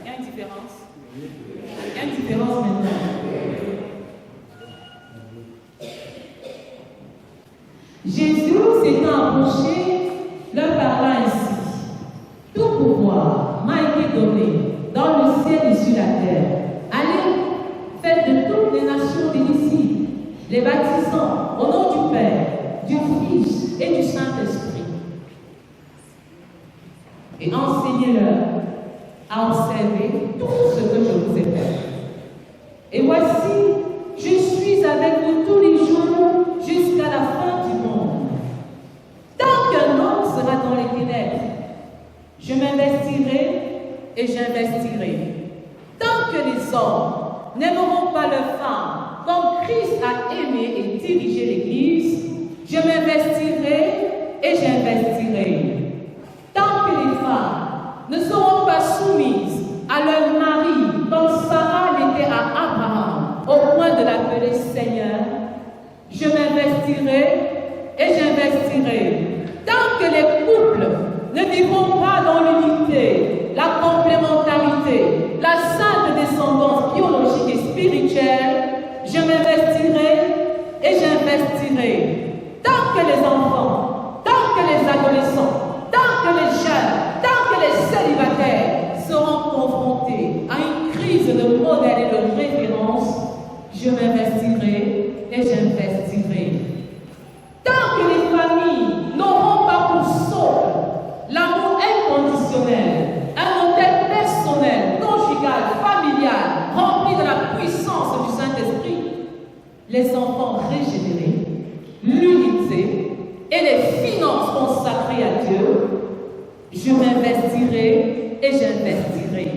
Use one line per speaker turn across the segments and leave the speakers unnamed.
Il y a une différence. Il y a une différence maintenant. s'étant approchés, leur parla ainsi. Tout pouvoir m'a été donné dans le ciel et sur la terre. Allez, faites de toutes les nations des disciples, les baptisant au nom du Père, du Fils et du Saint-Esprit. Et enseignez-leur à observer tout ce que je vous ai fait. Et voici, je suis avec vous tous les jours jusqu'à la fin du monde. Tant qu'un homme sera dans les ténèbres, je m'investirai et j'investirai. Tant que les hommes n'aimeront pas leurs femmes comme Christ a aimé et dirigé l'Église, je m'investirai et j'investirai. Tant que les femmes ne seront pas soumises à leur mari comme Sarah l'était à Abraham, au point de l'appeler Seigneur, je m'investirai et j'investirai. Tant que les couples ne vivront pas dans l'unité, la complémentarité, la sainte descendance biologique et spirituelle, je m'investirai et j'investirai. Tant que les enfants, tant que les adolescents, tant que les jeunes, tant que les célibataires seront confrontés à une crise de modèle et de référence, je m'investirai et j'investirai. Tant que les familles n'auront pas pour socle l'amour inconditionnel, un modèle personnel, conjugal, familial, rempli de la puissance du Saint-Esprit, les enfants régénérés, l'unité et les finances consacrées à Dieu, je m'investirai et j'investirai.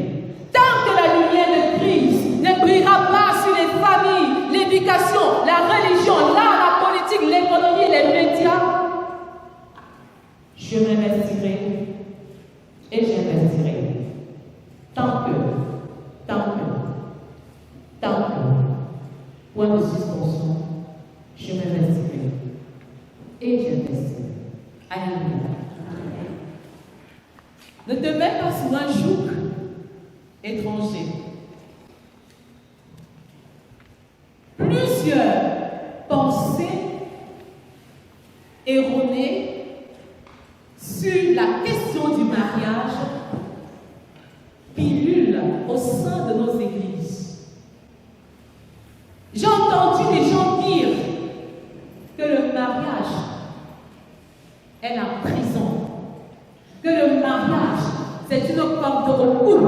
Tant que la lumière de Christ ne brillera pas sur les familles, l'éducation, la religion, l'art, la politique, l'économie, les médias, je m'investirai et j'investirai. Tant que, point de suspension, je m'investirai et j'investirai. Alléluia. Ne te mets pas sous un joug étranger. Plusieurs pensées erronées sur la question du mariage pilulent au sein de nos églises. J'ai entendu des gens dire que le mariage est la prison, que le mariage c'est une corde au cou,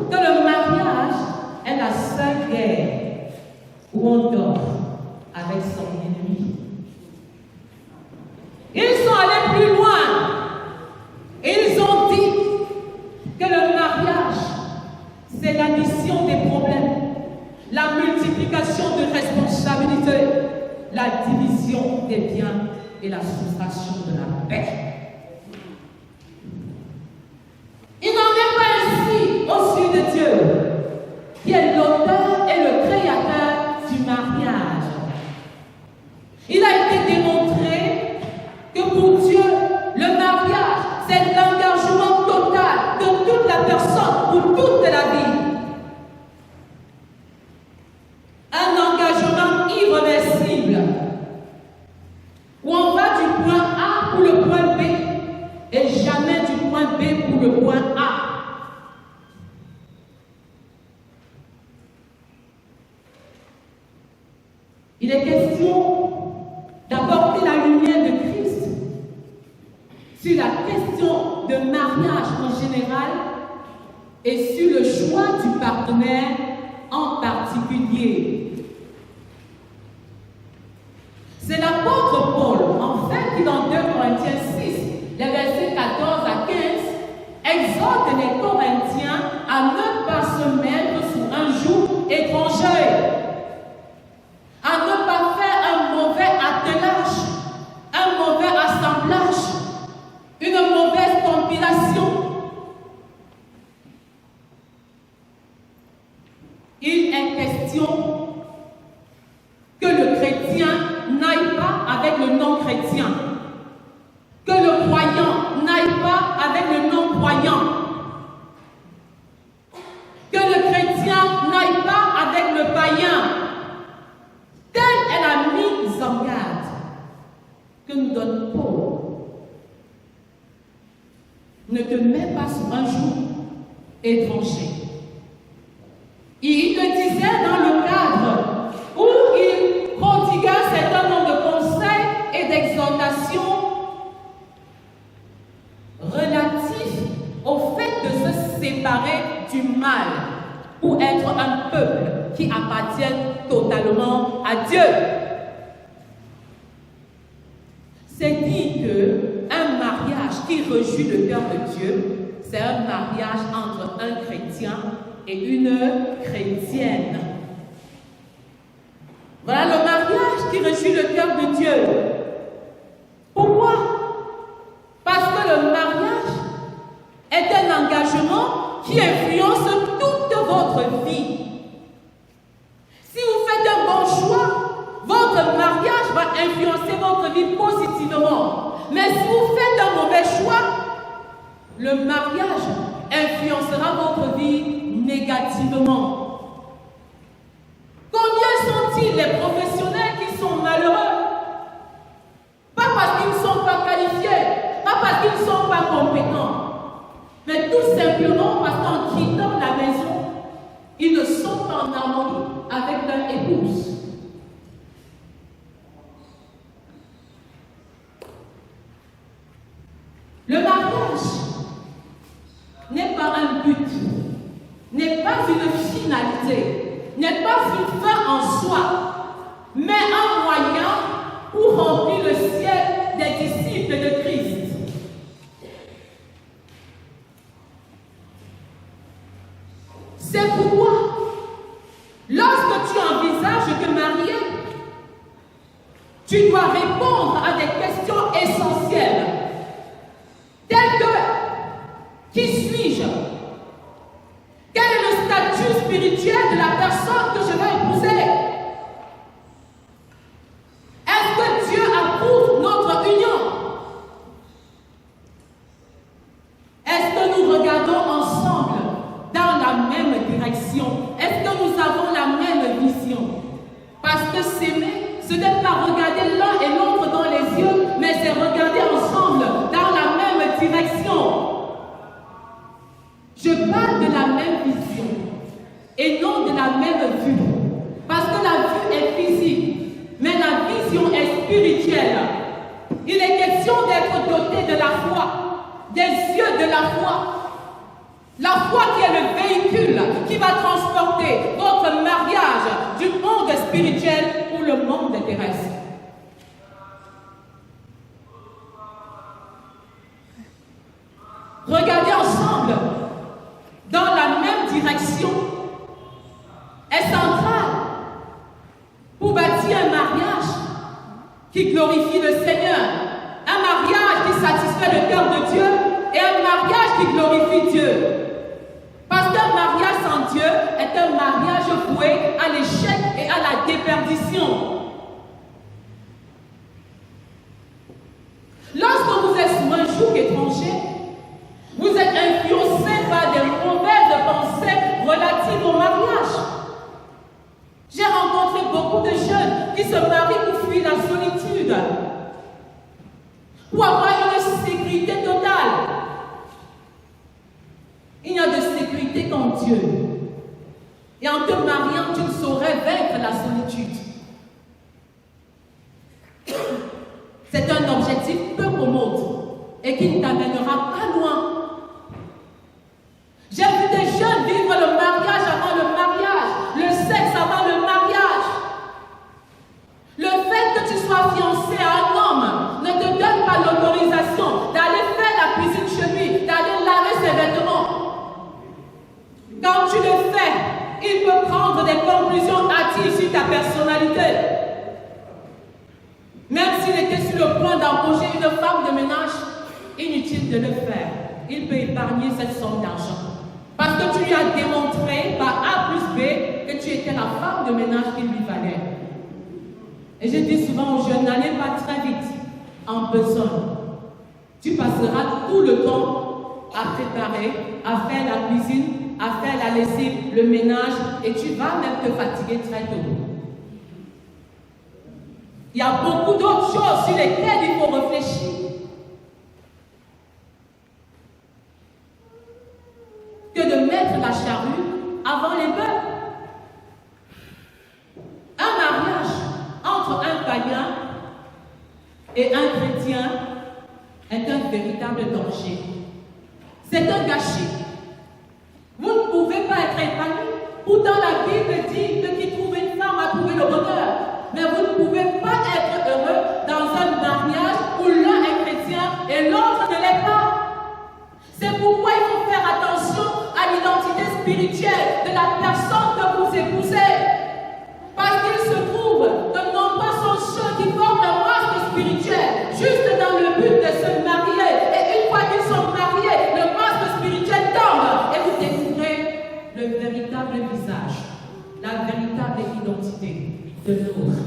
que le mariage est la seule guerre où on dort avec son ennemi. Ils sont allés plus loin. Ils ont dit que le mariage, c'est l'addition des problèmes, la multiplication de responsabilités, la division des biens et la soustraction de la paix. Il n'en est pas ainsi aux yeux de Dieu, qui est l'auteur et le créateur du mariage. Il a été démontré que pour Dieu, le mariage, c'est l'engagement total de toute la personne pour toute la vie. Un engagement irréversible, où on va du point A pour le point B et jamais du point B pour le point A. Il est question d'apporter la lumière de Christ sur la question de mariage en général et sur le choix du partenaire en particulier. C'est l'apôtre Paul, en fait, qui dans 2 Corinthiens 6, les versets 14 à 15, exhorte les Corinthiens à ne pas se mettre sous un joug étranger, à ne pas faire un mauvais attelage, un mauvais assemblage, une mauvaise compilation. Il est question que le chrétien n'aille pas avec le non-chrétien, que ne te met pas sur un joug étranger. Il le disait dans le cadre où il prodiguait un certain nombre de conseils et d'exhortations relatifs au fait de se séparer du mal pour être un peuple qui appartienne totalement à Dieu. C'est dit qu'un mariage qui réjouit le cœur de Dieu, c'est un mariage entre un chrétien et une chrétienne. Voilà le mariage qui réjouit le cœur de Dieu. Pourquoi? Parce que le mariage est un engagement qui influence toute votre vie. Si vous faites un bon choix, votre mariage va influencer votre vie positivement. Mais si vous faites un mauvais choix, le mariage influencera votre vie négativement. Combien sont-ils les professionnels qui sont malheureux? Pas parce qu'ils ne sont pas qualifiés, pas parce qu'ils ne sont pas compétents, mais tout simplement parce qu'en quittant la maison, ils ne sont pas en harmonie avec leur épouse. Le mariage n'est pas un but, n'est pas une finalité, n'est pas une fin en soi, mais un moyen pour remplir le ciel des disciples de Christ. C'est pourquoi, lorsque tu envisages de marier, tu dois répondre à des questions essentielles, telles que: qui suis-je? Quel est le statut spirituel de la personne que je vais épouser? Est-ce que Dieu approuve notre union? Est-ce que nous regardons ensemble dans la même direction? Est-ce que nous avons la même vision? Parce que s'aimer, ce n'est pas regarder l'un et l'autre dans les yeux, mais c'est regarder ensemble dans la même direction. Je parle de la même vision et non de la même vue. Parce que la vue est physique, mais la vision est spirituelle. Il est question d'être doté de la foi, des yeux de la foi. La foi qui est le véhicule qui va transporter votre mariage du monde spirituel ou le monde terrestre. Regardez ensemble dans la même direction est centrale pour bâtir un mariage qui glorifie le Seigneur, un mariage qui satisfait le cœur de Dieu et un mariage qui glorifie Dieu. Parce qu'un mariage sans Dieu est un mariage voué à l'échec et à la déperdition. Lorsque vous êtes sur un joug étranger, vous êtes influencé par des mauvaises pensées relatives au mariage. J'ai rencontré beaucoup de jeunes qui se marient pour fuir la solitude, pour avoir une sécurité totale. Il n'y a de sécurité qu'en Dieu. Et en te mariant, tu ne saurais vaincre la solitude. C'est un objectif peu commode et qui ne t'amènera pas loin. J'ai vu des jeunes vivre le mariage avant le mariage, le sexe avant le mariage. Le fait que tu sois fiancé à un homme ne te donne pas l'autorisation d'aller faire la cuisine chez lui, d'aller laver ses vêtements. Quand tu le fais, il peut prendre des conclusions hâtives sur ta personnalité. Même s'il était sur le point d'embaucher une femme de ménage, inutile de le faire. Il peut épargner cette somme d'argent. Parce que tu lui as démontré par A plus B que tu étais la femme de ménage qu'il lui fallait. Et je dis souvent aux jeunes, n'allez pas très vite en besogne. Tu passeras tout le temps à préparer, à faire la cuisine, à faire la lessive, le ménage, et tu vas même te fatiguer très tôt. Il y a beaucoup d'autres choses sur lesquelles il faut réfléchir. païen et un chrétien est un véritable danger. C'est un gâchis. Vous ne pouvez pas être épanoui. Pourtant, la Bible dit que qui trouve une femme a trouvé le bonheur. Mais vous ne pouvez pas être heureux dans un mariage où l'un est chrétien et l'autre ne l'est pas. C'est pourquoi il faut faire attention à l'identité spirituelle de la personne que vous épousez. Parce qu'il se trouve que non pas sont ceux qui forment un masque spirituel, juste dans le but de se marier. Et une fois qu'ils sont mariés, le masque spirituel tombe et vous découvrez le véritable visage, la véritable identité de l'autre.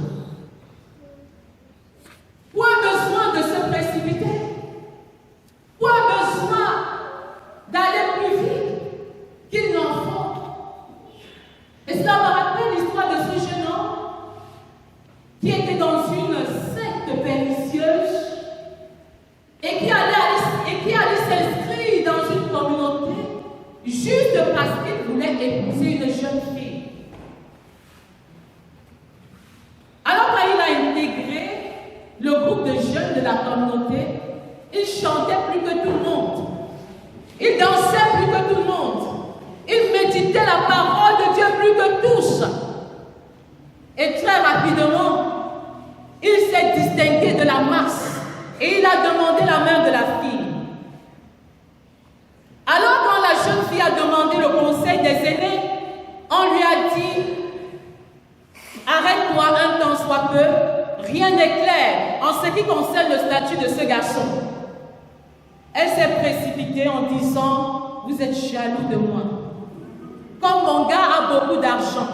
Point besoin de se précipiter. Point besoin d'aller plus vite qu'il n'en faut. Et cela me rappelle l'histoire de ce jeune homme qui était dans une secte pernicieuse et qui allait s'inscrire dans une communauté juste parce qu'il voulait épouser une jeune fille. Alors quand il a intégré le groupe de jeunes de la communauté, il chantait plus que tout le monde. Il dansait plus que tout le monde. Il méditait la parole de Dieu plus que tous. Et très rapidement, il s'est distingué de la masse. Et il a demandé la main de la fille. Alors quand la jeune fille a demandé le conseil des aînés, on lui a dit « Arrête-toi un temps soit peu, rien n'est clair en ce qui concerne le statut de ce garçon. » Elle s'est précipitée en disant « Vous êtes jaloux de moi. Comme mon gars a beaucoup d'argent,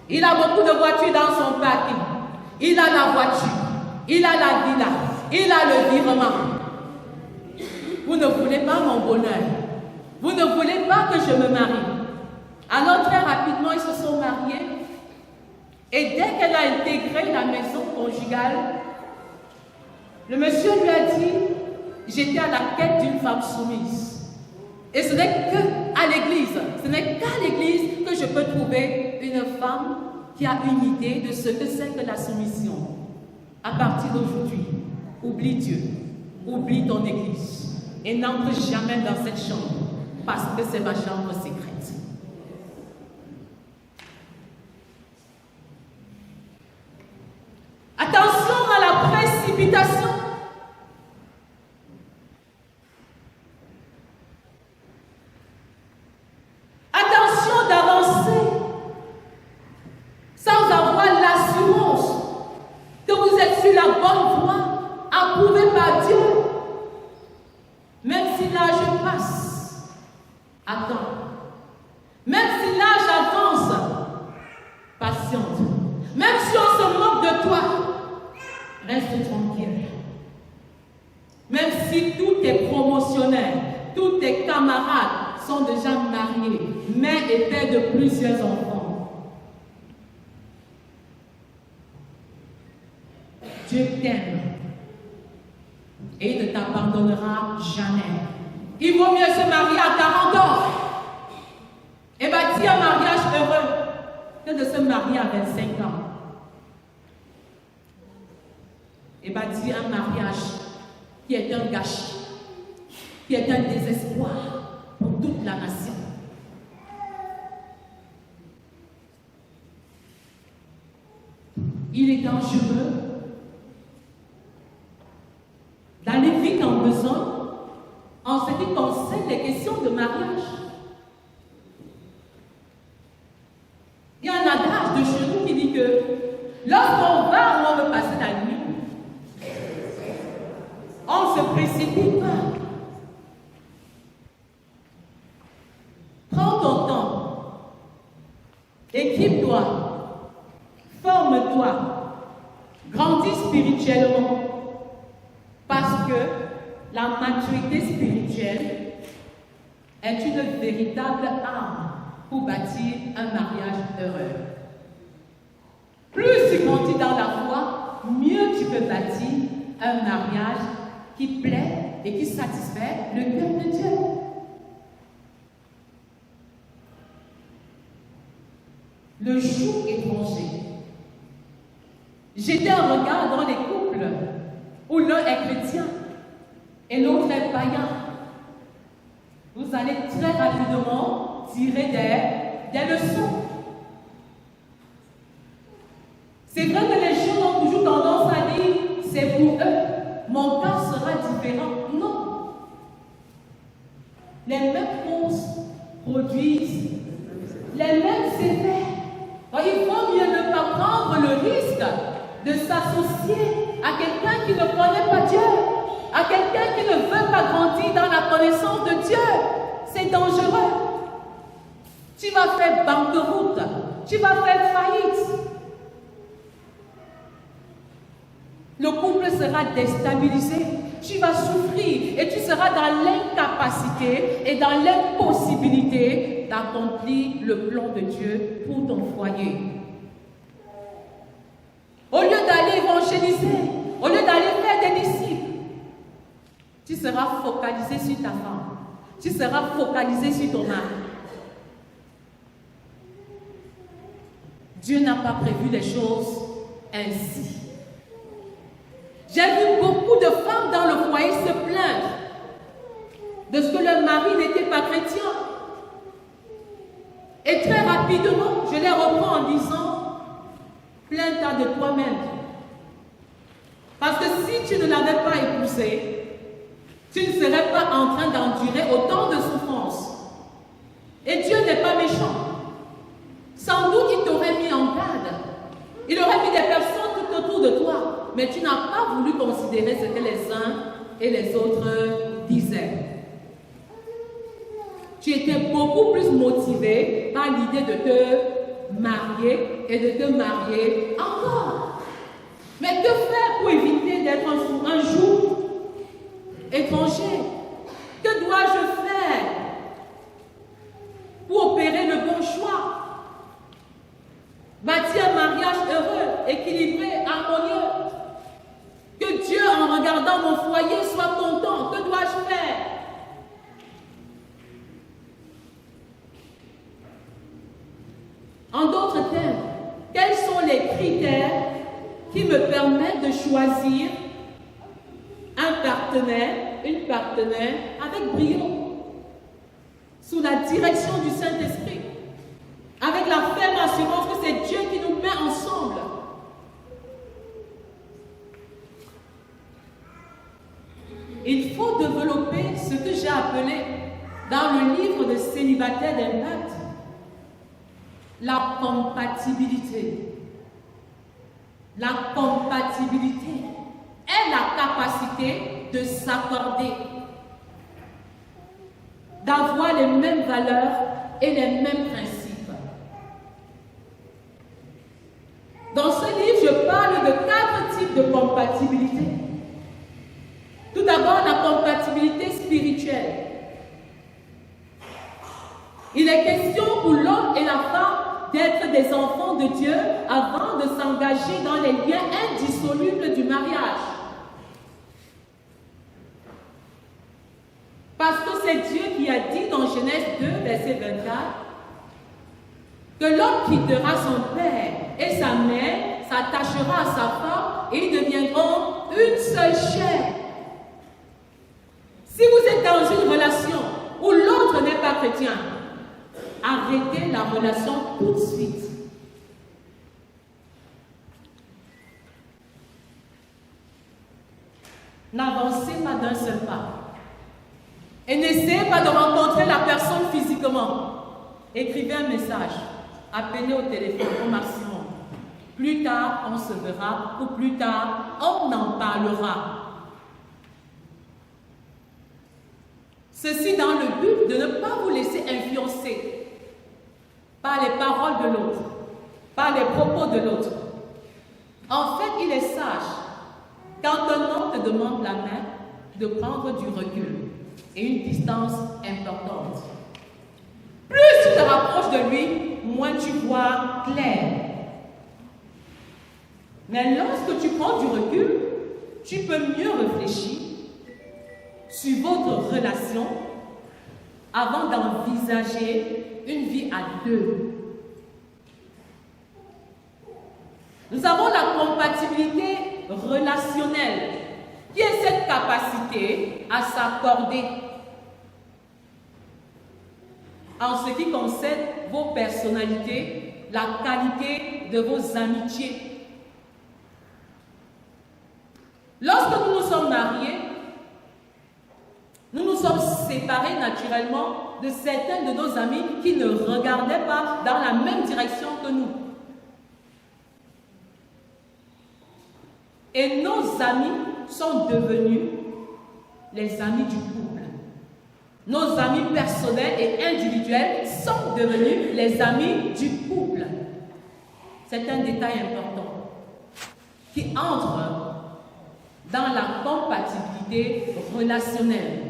il a beaucoup de voitures dans son parking, il a la voiture, il a la villa, il a le virement. Vous ne voulez pas mon bonheur. Vous ne voulez pas que je me marie. » Alors très rapidement, ils se sont mariés. Et dès qu'elle a intégré la maison conjugale, le monsieur lui a dit « J'étais à la quête d'une femme soumise. Et ce n'est qu'à l'église, que je peux trouver une femme qui a une idée de ce que c'est que la soumission. À partir d'aujourd'hui, oublie Dieu, oublie ton église et n'entre jamais dans cette chambre parce que c'est ma chambre secrète. » Attention à la précipitation. Attention d'avancer sans avoir l'assurance que vous êtes sur la bonne voie, approuvée par Dieu. Même si l'âge passe, attends. Même si l'âge avance, patiente. Même si on se moque de toi, reste tranquille. Même si tous tes promotionnaires, tous tes camarades sont déjà mariés, mères et pères de plusieurs enfants. Dieu t'aime et il ne t'abandonnera jamais. Il vaut mieux se marier à 40 ans et bâtir un mariage heureux que de se marier à 25 ans. Et bâtir un mariage qui est un gâchis, qui est un désespoir pour toute la nation. Il est dangereux d'aller vite en besoin en ce qui concerne les questions de mariage. Il y a un adage de chez nous qui dit que lorsqu'on va où on veut passer la nuit, on ne se précipite pas. Prends ton temps. Équipe-toi. Forme-toi. Grandis spirituellement. Parce que la maturité spirituelle est une véritable arme pour bâtir un mariage heureux. Plus tu grandis dans la foi, mieux tu peux bâtir un mariage qui plaît et qui satisfait le cœur de Dieu. Le joug étranger Jetez un regard dans les couples où l'un est chrétien et l'autre est païen. Vous allez très rapidement tirer des leçons. C'est vrai que les gens ont toujours tendance à dire c'est pour eux, mon cas sera différent. Non. Les mêmes causes produisent les mêmes effets. Il vaut mieux ne pas prendre le risque de s'associer à quelqu'un qui ne connaît pas Dieu, à quelqu'un qui ne veut pas grandir dans la connaissance de Dieu. C'est dangereux. Tu vas faire banqueroute, tu vas faire faillite. Le couple sera déstabilisé, tu vas souffrir et tu seras dans l'incapacité et dans l'impossibilité d'accomplir le plan de Dieu pour ton foyer. Au lieu d'aller évangéliser, au lieu d'aller faire des disciples, tu seras focalisé sur ta femme, tu seras focalisé sur ton mari. Dieu n'a pas prévu les choses ainsi. J'ai vu beaucoup de femmes dans le foyer se plaindre de ce que leur mari n'était pas chrétien. Et très rapidement, je les reprends en disant, plains-toi de toi-même. Parce que si tu ne l'avais pas épousé, tu ne serais pas en train d'endurer autant de souffrances. Et Dieu n'est pas méchant. Sans doute, il t'aurait mis en garde. Il aurait mis des personnes tout autour de toi. Mais tu n'as pas voulu considérer ce que les uns et les autres disaient. Tu étais beaucoup plus motivé par l'idée de te marier et de te marier encore. Mais que faire pour éviter d'être un jour étranger? Que dois-je faire pour opérer le bon choix? Bâtir un mariage heureux, équilibré, harmonieux. Que Dieu, en regardant mon foyer, soit content. Que dois-je faire? En d'autres termes, quels sont les critères qui me permettent de choisir un partenaire, une partenaire avec brio, sous la direction du Saint-Esprit, avec la ferme assurance que c'est Dieu qui nous met ensemble. Il faut développer ce que j'ai appelé dans le livre de Célibataire d'Impact la compatibilité. La compatibilité est la capacité de s'accorder, d'avoir les mêmes valeurs et les mêmes principes. Dans ce livre, je parle de 4 types de compatibilité. Tout d'abord, la compatibilité spirituelle. Il est question pour l'homme et la femme d'être des enfants de Dieu avant de s'engager dans les liens indissolubles du mariage. Parce que c'est Dieu qui a dit dans Genèse 2, verset 24, que l'homme quittera son père et sa mère, s'attachera à sa femme et ils deviendront une seule chair. Si vous êtes dans une relation où l'autre n'est pas chrétien, arrêtez la relation tout de suite. N'avancez pas d'un seul pas. Et n'essayez pas de rencontrer la personne physiquement. Écrivez un message. Appelez au téléphone au maximum. Plus tard, on se verra ou plus tard, on en parlera. Ceci dans le but de ne pas vous laisser influencer par les paroles de l'autre, par les propos de l'autre. En fait, il est sage, quand un homme te demande la main, de prendre du recul et une distance importante. Plus tu te rapproches de lui, moins tu vois clair. Mais lorsque tu prends du recul, tu peux mieux réfléchir sur votre relation avant d'envisager une vie à deux. Nous avons la compatibilité relationnelle, qui est cette capacité à s'accorder en ce qui concerne vos personnalités, la qualité de vos amitiés. Lorsque nous nous sommes mariés, nous nous sommes séparés naturellement de certains de nos amis qui ne regardaient pas dans la même direction que nous. Et nos amis sont devenus les amis du couple. Nos amis personnels et individuels sont devenus les amis du couple. C'est un détail important qui entre dans la compatibilité relationnelle.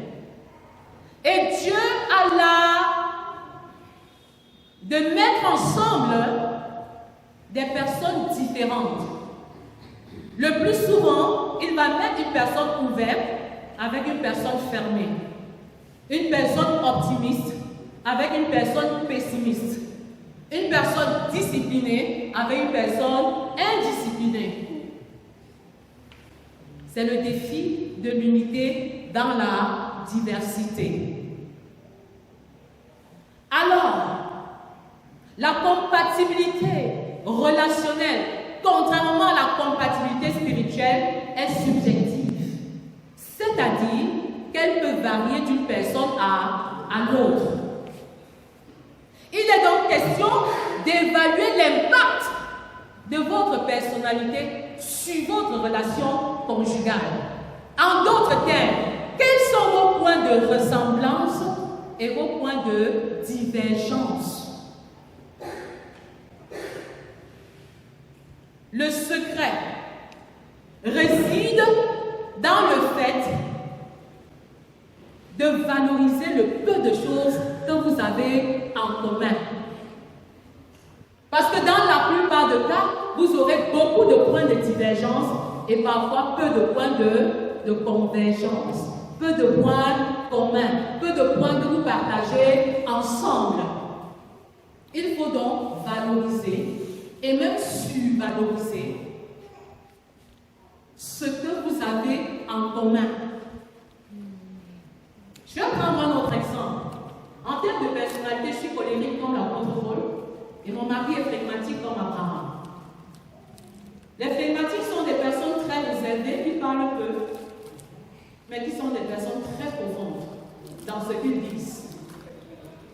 Et Dieu a l'art de mettre ensemble des personnes différentes. Le plus souvent, il va mettre une personne ouverte avec une personne fermée. Une personne optimiste avec une personne pessimiste. Une personne disciplinée avec une personne indisciplinée. C'est le défi de l'unité dans la diversité. Alors, la compatibilité relationnelle, contrairement à la compatibilité spirituelle, est subjective. C'est-à-dire qu'elle peut varier d'une personne à l'autre. Il est donc question d'évaluer l'impact de votre personnalité sur votre relation conjugale. En d'autres termes, quels sont vos points de ressemblance et vos points de divergence? Le secret réside dans le fait de valoriser le peu de choses que vous avez en commun. Parce que dans la plupart des cas, vous aurez beaucoup de points de divergence et parfois peu de points de convergence, peu de points communs, peu de points que vous partagez ensemble. Il faut donc valoriser et même survaloriser ce que vous avez en commun. Je vais prendre un autre exemple. En termes de personnalité, je suis colérique comme l'apôtre Paul et mon mari est flegmatique comme Abraham. Les flegmatiques sont des personnes très réservées qui parlent peu, mais qui sont des personnes très profondes dans ce qu'ils disent.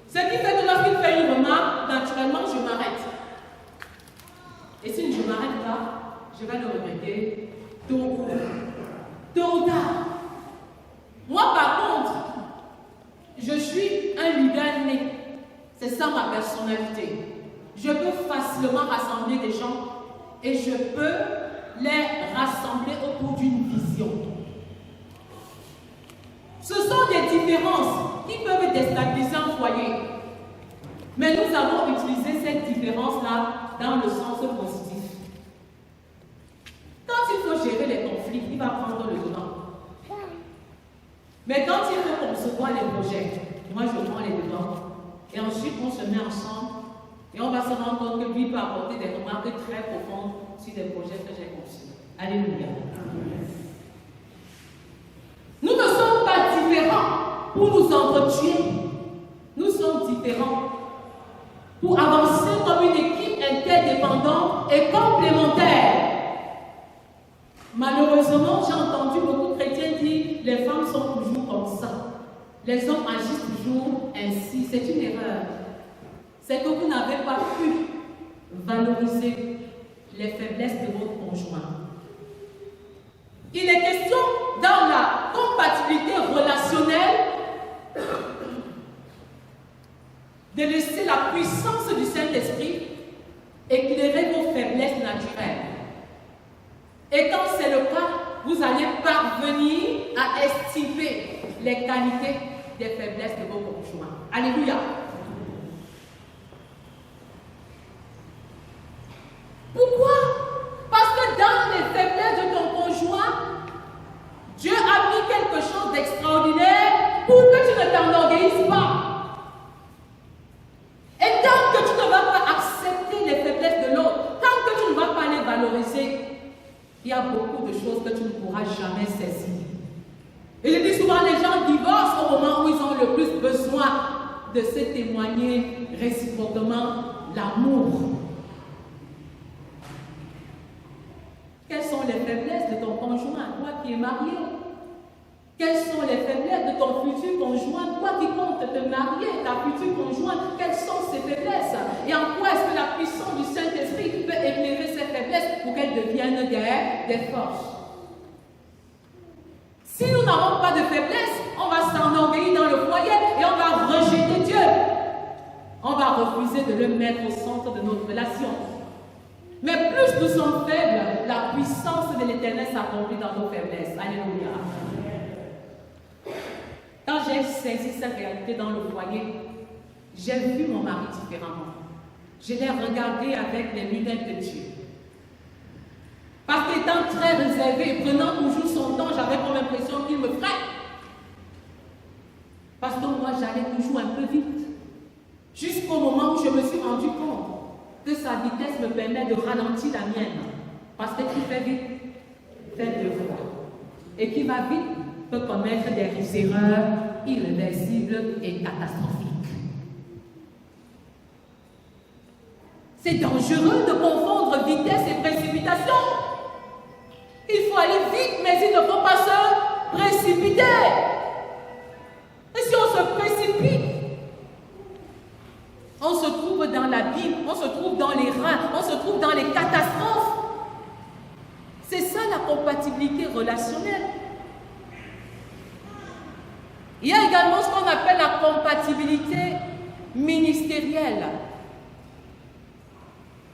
Ce qui fait que lorsqu'il fait une remarque, naturellement, je m'arrête. Et si je ne m'arrête pas, je vais le regretter tôt ou tard. Moi, par contre, je suis un leader né. C'est ça ma personnalité. Je peux facilement rassembler des gens et je peux les rassembler autour d'une vision. Ce sont des différences qui peuvent déstabiliser un foyer. Mais nous avons utilisé cette différence-là dans le sens positif. Quand il faut gérer les conflits, il va prendre le devant. Mais quand il faut concevoir les projets, moi je prends les devants. Et ensuite on se met ensemble et on va se rendre compte que lui peut apporter des remarques très profondes sur des projets que j'ai conçus. Alléluia. Nous ne sommes pas différents pour nous entretuer. Nous sommes différents pour avancer comme une équipe interdépendante et complémentaire. Malheureusement, j'ai entendu beaucoup de chrétiens dire les femmes sont toujours comme ça. Les hommes agissent toujours ainsi. C'est une erreur. C'est que vous n'avez pas pu valoriser les faiblesses de votre conjoint. Il est question dans la compatibilité relationnelle de laisser la puissance du Saint-Esprit éclairer vos faiblesses naturelles. Et quand c'est le cas, vous allez parvenir à estimer les qualités des faiblesses de vos conjoints. Alléluia. Pourquoi? Parce que dans les faiblesses de ton conjoint, Dieu a mis quelque chose d'extraordinaire pour que tu ne t'enorgueillisses pas. Et tant que tu ne vas pas accepter les faiblesses de l'autre, tant que tu ne vas pas les valoriser, valoriser, il y a beaucoup de choses que tu ne pourras jamais saisir. Et je dis souvent, les gens divorcent au moment où ils ont le plus besoin de se témoigner réciproquement l'amour. Quelles sont les faiblesses de ton conjoint, toi qui es marié? Quelles sont les faiblesses de ton futur conjoint, toi qui comptes te marier, ta future conjointe? Quelles sont ses faiblesses? Et en quoi est-ce que la puissance du Saint-Esprit peut éclairer ces faiblesses pour qu'elles deviennent des forces? Si nous n'avons pas de faiblesse, on va s'enorgueillir dans le foyer et on va rejeter Dieu. On va refuser de le mettre au centre de notre relation. Mais plus nous sommes faibles, la puissance de l'Éternel s'accomplit dans nos faiblesses. Alléluia. Quand j'ai saisi cette réalité dans le foyer, j'ai vu mon mari différemment. Je l'ai regardé avec les lunettes de Dieu. Parce qu'étant très réservé et prenant toujours son temps, j'avais comme l'impression qu'il me freine. Parce que moi, j'allais toujours un peu vite. Jusqu'au moment où je me suis rendu compte que sa vitesse me permet de ralentir la mienne. Parce que qui fait vite, fait deux fois. Et qui va vite peut commettre des erreurs irréversibles et catastrophiques. C'est dangereux de confondre vitesse et précipitation. Il faut aller vite, mais il ne faut pas se précipiter. Et si on se précipite, on se trouve dans l'abîme, on se trouve dans les reins, on se trouve dans les catastrophes. C'est ça la compatibilité relationnelle. Il y a également ce qu'on appelle la compatibilité ministérielle,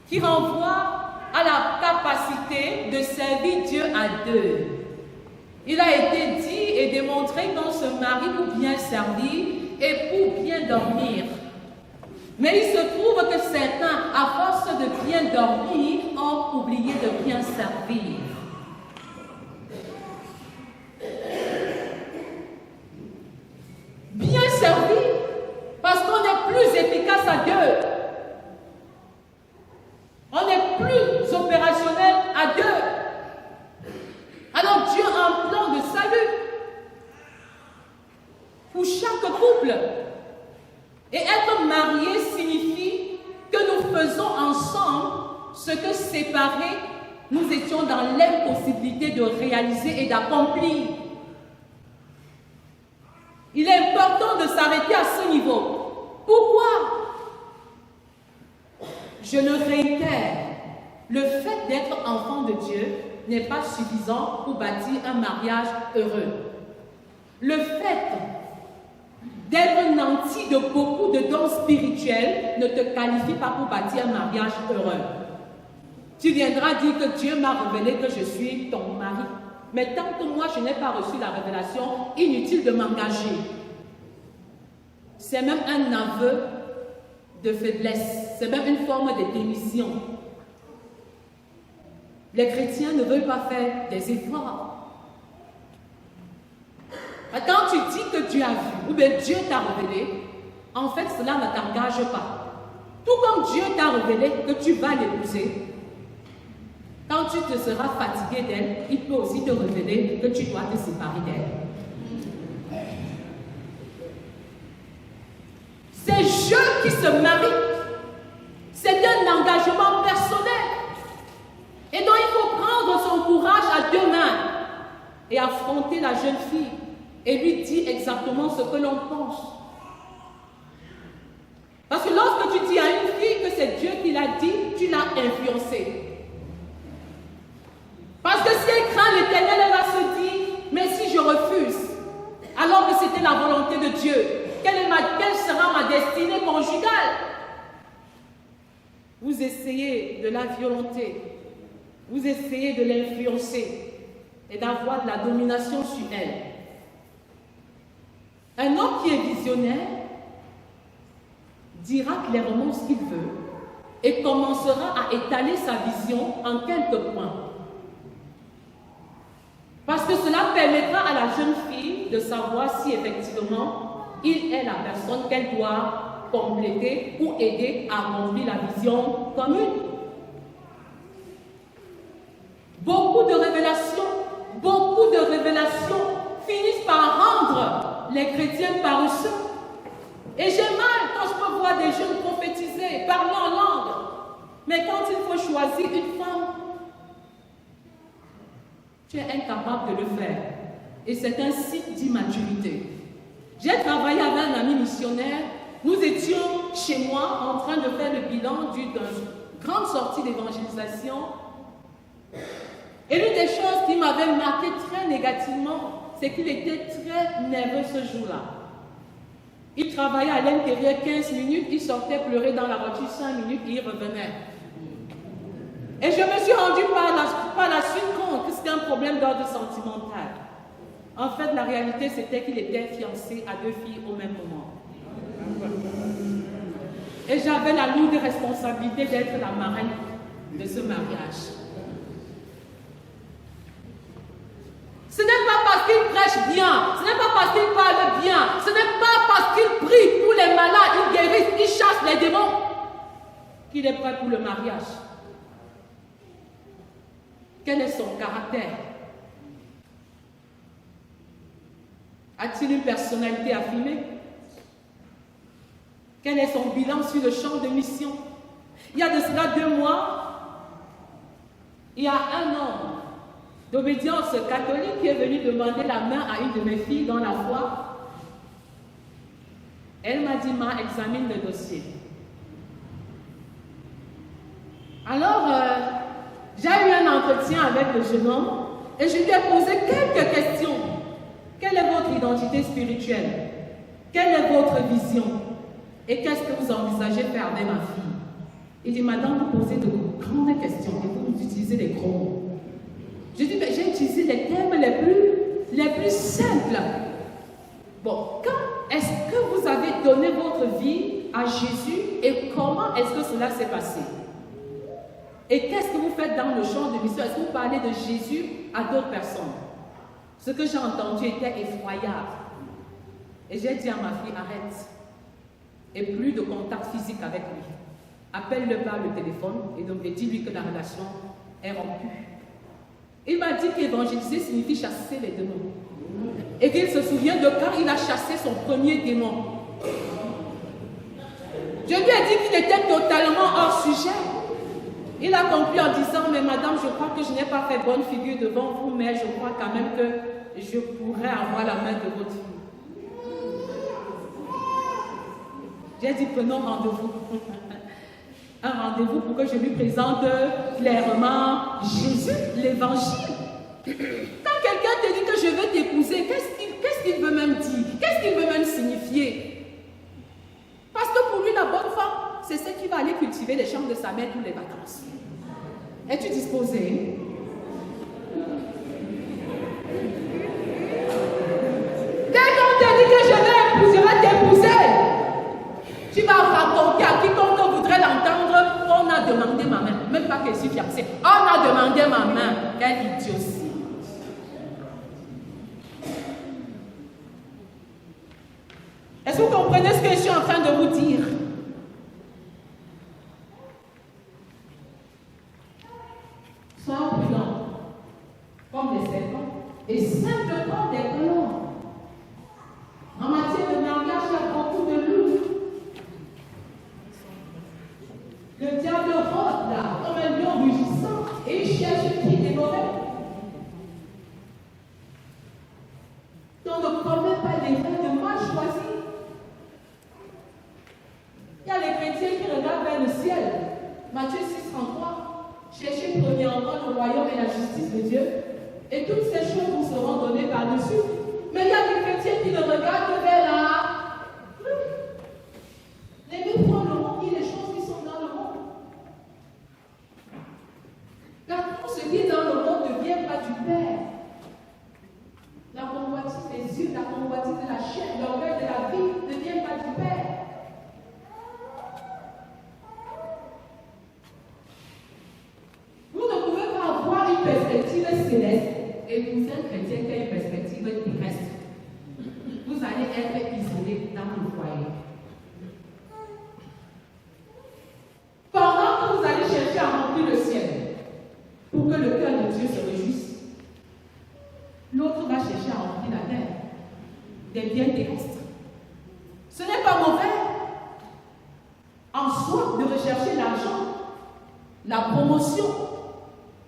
qui renvoie à la capacité de servir Dieu à deux. Il a été dit et démontré qu'on se marie pour bien servir et pour bien dormir. Mais il se trouve que certains, à force de bien dormir, ont oublié de bien servir. Bien servir, parce qu'on est plus efficace à deux. On est plus opérationnel à deux. Alors Dieu a un plan de salut pour chaque couple. Et être marié signifie que nous faisons ensemble ce que séparés, nous étions dans l'impossibilité de réaliser et d'accomplir. Il est important de s'arrêter à ce niveau. Pourquoi? Je le réitère, le fait d'être enfant de Dieu n'est pas suffisant pour bâtir un mariage heureux. Le fait d'être nanti de beaucoup de dons spirituels ne te qualifie pas pour bâtir un mariage heureux. Tu viendras dire que Dieu m'a révélé que je suis ton mari. Mais tant que moi je n'ai pas reçu la révélation, inutile de m'engager. C'est même un aveu de faiblesse. C'est même une forme de démission. Les chrétiens ne veulent pas faire des efforts. Quand tu dis que Dieu a vu, ou bien Dieu t'a révélé, en fait cela ne t'engage pas. Tout comme Dieu t'a révélé que tu vas l'épouser, quand tu te seras fatigué d'elle, il peut aussi te révéler que tu dois te séparer d'elle. C'est Dieu qui se marie. C'est un engagement personnel. Et donc il faut prendre son courage à deux mains et affronter la jeune fille et lui dire exactement ce que l'on pense. Parce que lorsque tu dis à une fille que c'est Dieu qui l'a dit, tu l'as influencée. Parce que si elle craint l'Éternel, elle va se dire, mais si je refuse, alors que c'était la volonté de Dieu, quelle sera ma destinée conjugale? Vous essayez de la violenter, vous essayez de l'influencer et d'avoir de la domination sur elle. Un homme qui est visionnaire dira clairement ce qu'il veut et commencera à étaler sa vision en quelques points. Parce que cela permettra à la jeune fille de savoir si effectivement il est la personne qu'elle doit compléter ou aider à accomplir la vision commune. beaucoup de révélations finissent par rendre les chrétiens paresseux. Et j'ai mal quand je peux voir des jeunes prophétiser, parler en langue. Mais quand il faut choisir une femme, tu es incapable de le faire. Et c'est un signe d'immaturité. J'ai travaillé avec un ami missionnaire. Nous étions chez moi en train de faire le bilan d'une grande sortie d'évangélisation. Et l'une des choses qui m'avait marqué très négativement, c'est qu'il était très nerveux ce jour-là. Il travaillait à l'intérieur 15 minutes, il sortait pleurer dans la voiture 5 minutes et il revenait. Et je me suis rendu par la suite compte que c'était un problème d'ordre sentimental. En fait, la réalité, c'était qu'il était fiancé à 2 filles au même moment. Et j'avais la lourde responsabilité d'être la marraine de ce mariage. Ce n'est pas parce qu'il prêche bien, ce n'est pas parce qu'il parle bien, ce n'est pas parce qu'il prie pour les malades, il guérit, il chasse les démons, qu'il est prêt pour le mariage. Quel est son caractère? A-t-il une personnalité affirmée? Quel est son bilan sur le champ de mission? Il y a de cela 2 mois, il y a un homme d'obédience catholique qui est venu demander la main à une de mes filles dans la foi. Elle m'a dit, Ma, examine le dossier. Alors, j'ai eu un entretien avec le jeune homme et je lui ai posé quelques questions. Quelle est votre identité spirituelle? Quelle est votre vision? Et qu'est-ce que vous envisagez faire avec ma fille? Il dit, Madame, vous posez de grandes questions et vous utilisez des gros mots. Je dis, mais j'ai utilisé les termes les plus simples. Bon, quand est-ce que vous avez donné votre vie à Jésus et comment est-ce que cela s'est passé? Et qu'est-ce que vous faites dans le champ de mission? Est-ce que vous parlez de Jésus à d'autres personnes? Ce que j'ai entendu était effroyable. Et j'ai dit à ma fille, arrête. Et plus de contact physique avec lui. Appelle-le par le téléphone et dis-lui que la relation est rompue. Il m'a dit qu'évangéliser signifie chasser les démons. Et qu'il se souvient de quand il a chassé son premier démon. Je lui ai dit qu'il était totalement hors sujet. Il a conclu en disant, mais madame, je crois que je n'ai pas fait bonne figure devant vous, mais je crois quand même que je pourrais avoir la main de votre fille. J'ai dit, prenons rendez-vous. Un rendez-vous pour que je lui présente clairement Jésus, l'évangile. Quand quelqu'un te dit que je veux t'épouser, qu'est-ce qu'il veut même dire? Qu'est-ce qu'il veut même signifier? Parce que pour lui, la bonne femme, c'est celle qui va aller cultiver les champs de sa mère toutes les vacances. Es-tu disposé? Dès qu'on te dit que je vais t'épouser, tu vas raconter à quiconque voudrait l'entendre, on a demandé ma main. Même pas que je suis fiancée. On a demandé ma main. Quelle idiotie. Est-ce que vous comprenez ce que je suis en train de vous dire? Sois prudent, comme des serpents, et simple comme des colons. En matière de mariage, il y a beaucoup de loups. Le diable rôde là, comme un lion rugissant, et il cherche qui dévorer. Donc ne commets pas l'erreur de mal choisir. Il y a les chrétiens qui regardent vers le ciel. Matthieu 6,33. Cherchez premièrement le royaume et la justice de Dieu, et toutes ces choses vous seront données par-dessus. Mais il y a des chrétiens qui ne regardent vers la les métros, le monde et les choses qui sont dans le monde. Car tout ce qui est dans le monde ne vient pas du Père. La convoitise des yeux, la convoitise de la chair, l'orgueil de la vie ne vient pas du Père. Vous ne pouvez pas avoir une perspective céleste et épouser un chrétien qui a une perspective terrestre. Vous allez être isolé dans le foyer. Pendant que vous allez chercher à remplir le ciel, pour que le cœur ne Dieu se réjouisse. L'autre va chercher à remplir la terre des biens terrestres. Ce n'est pas mauvais en soi de rechercher l'argent, la promotion,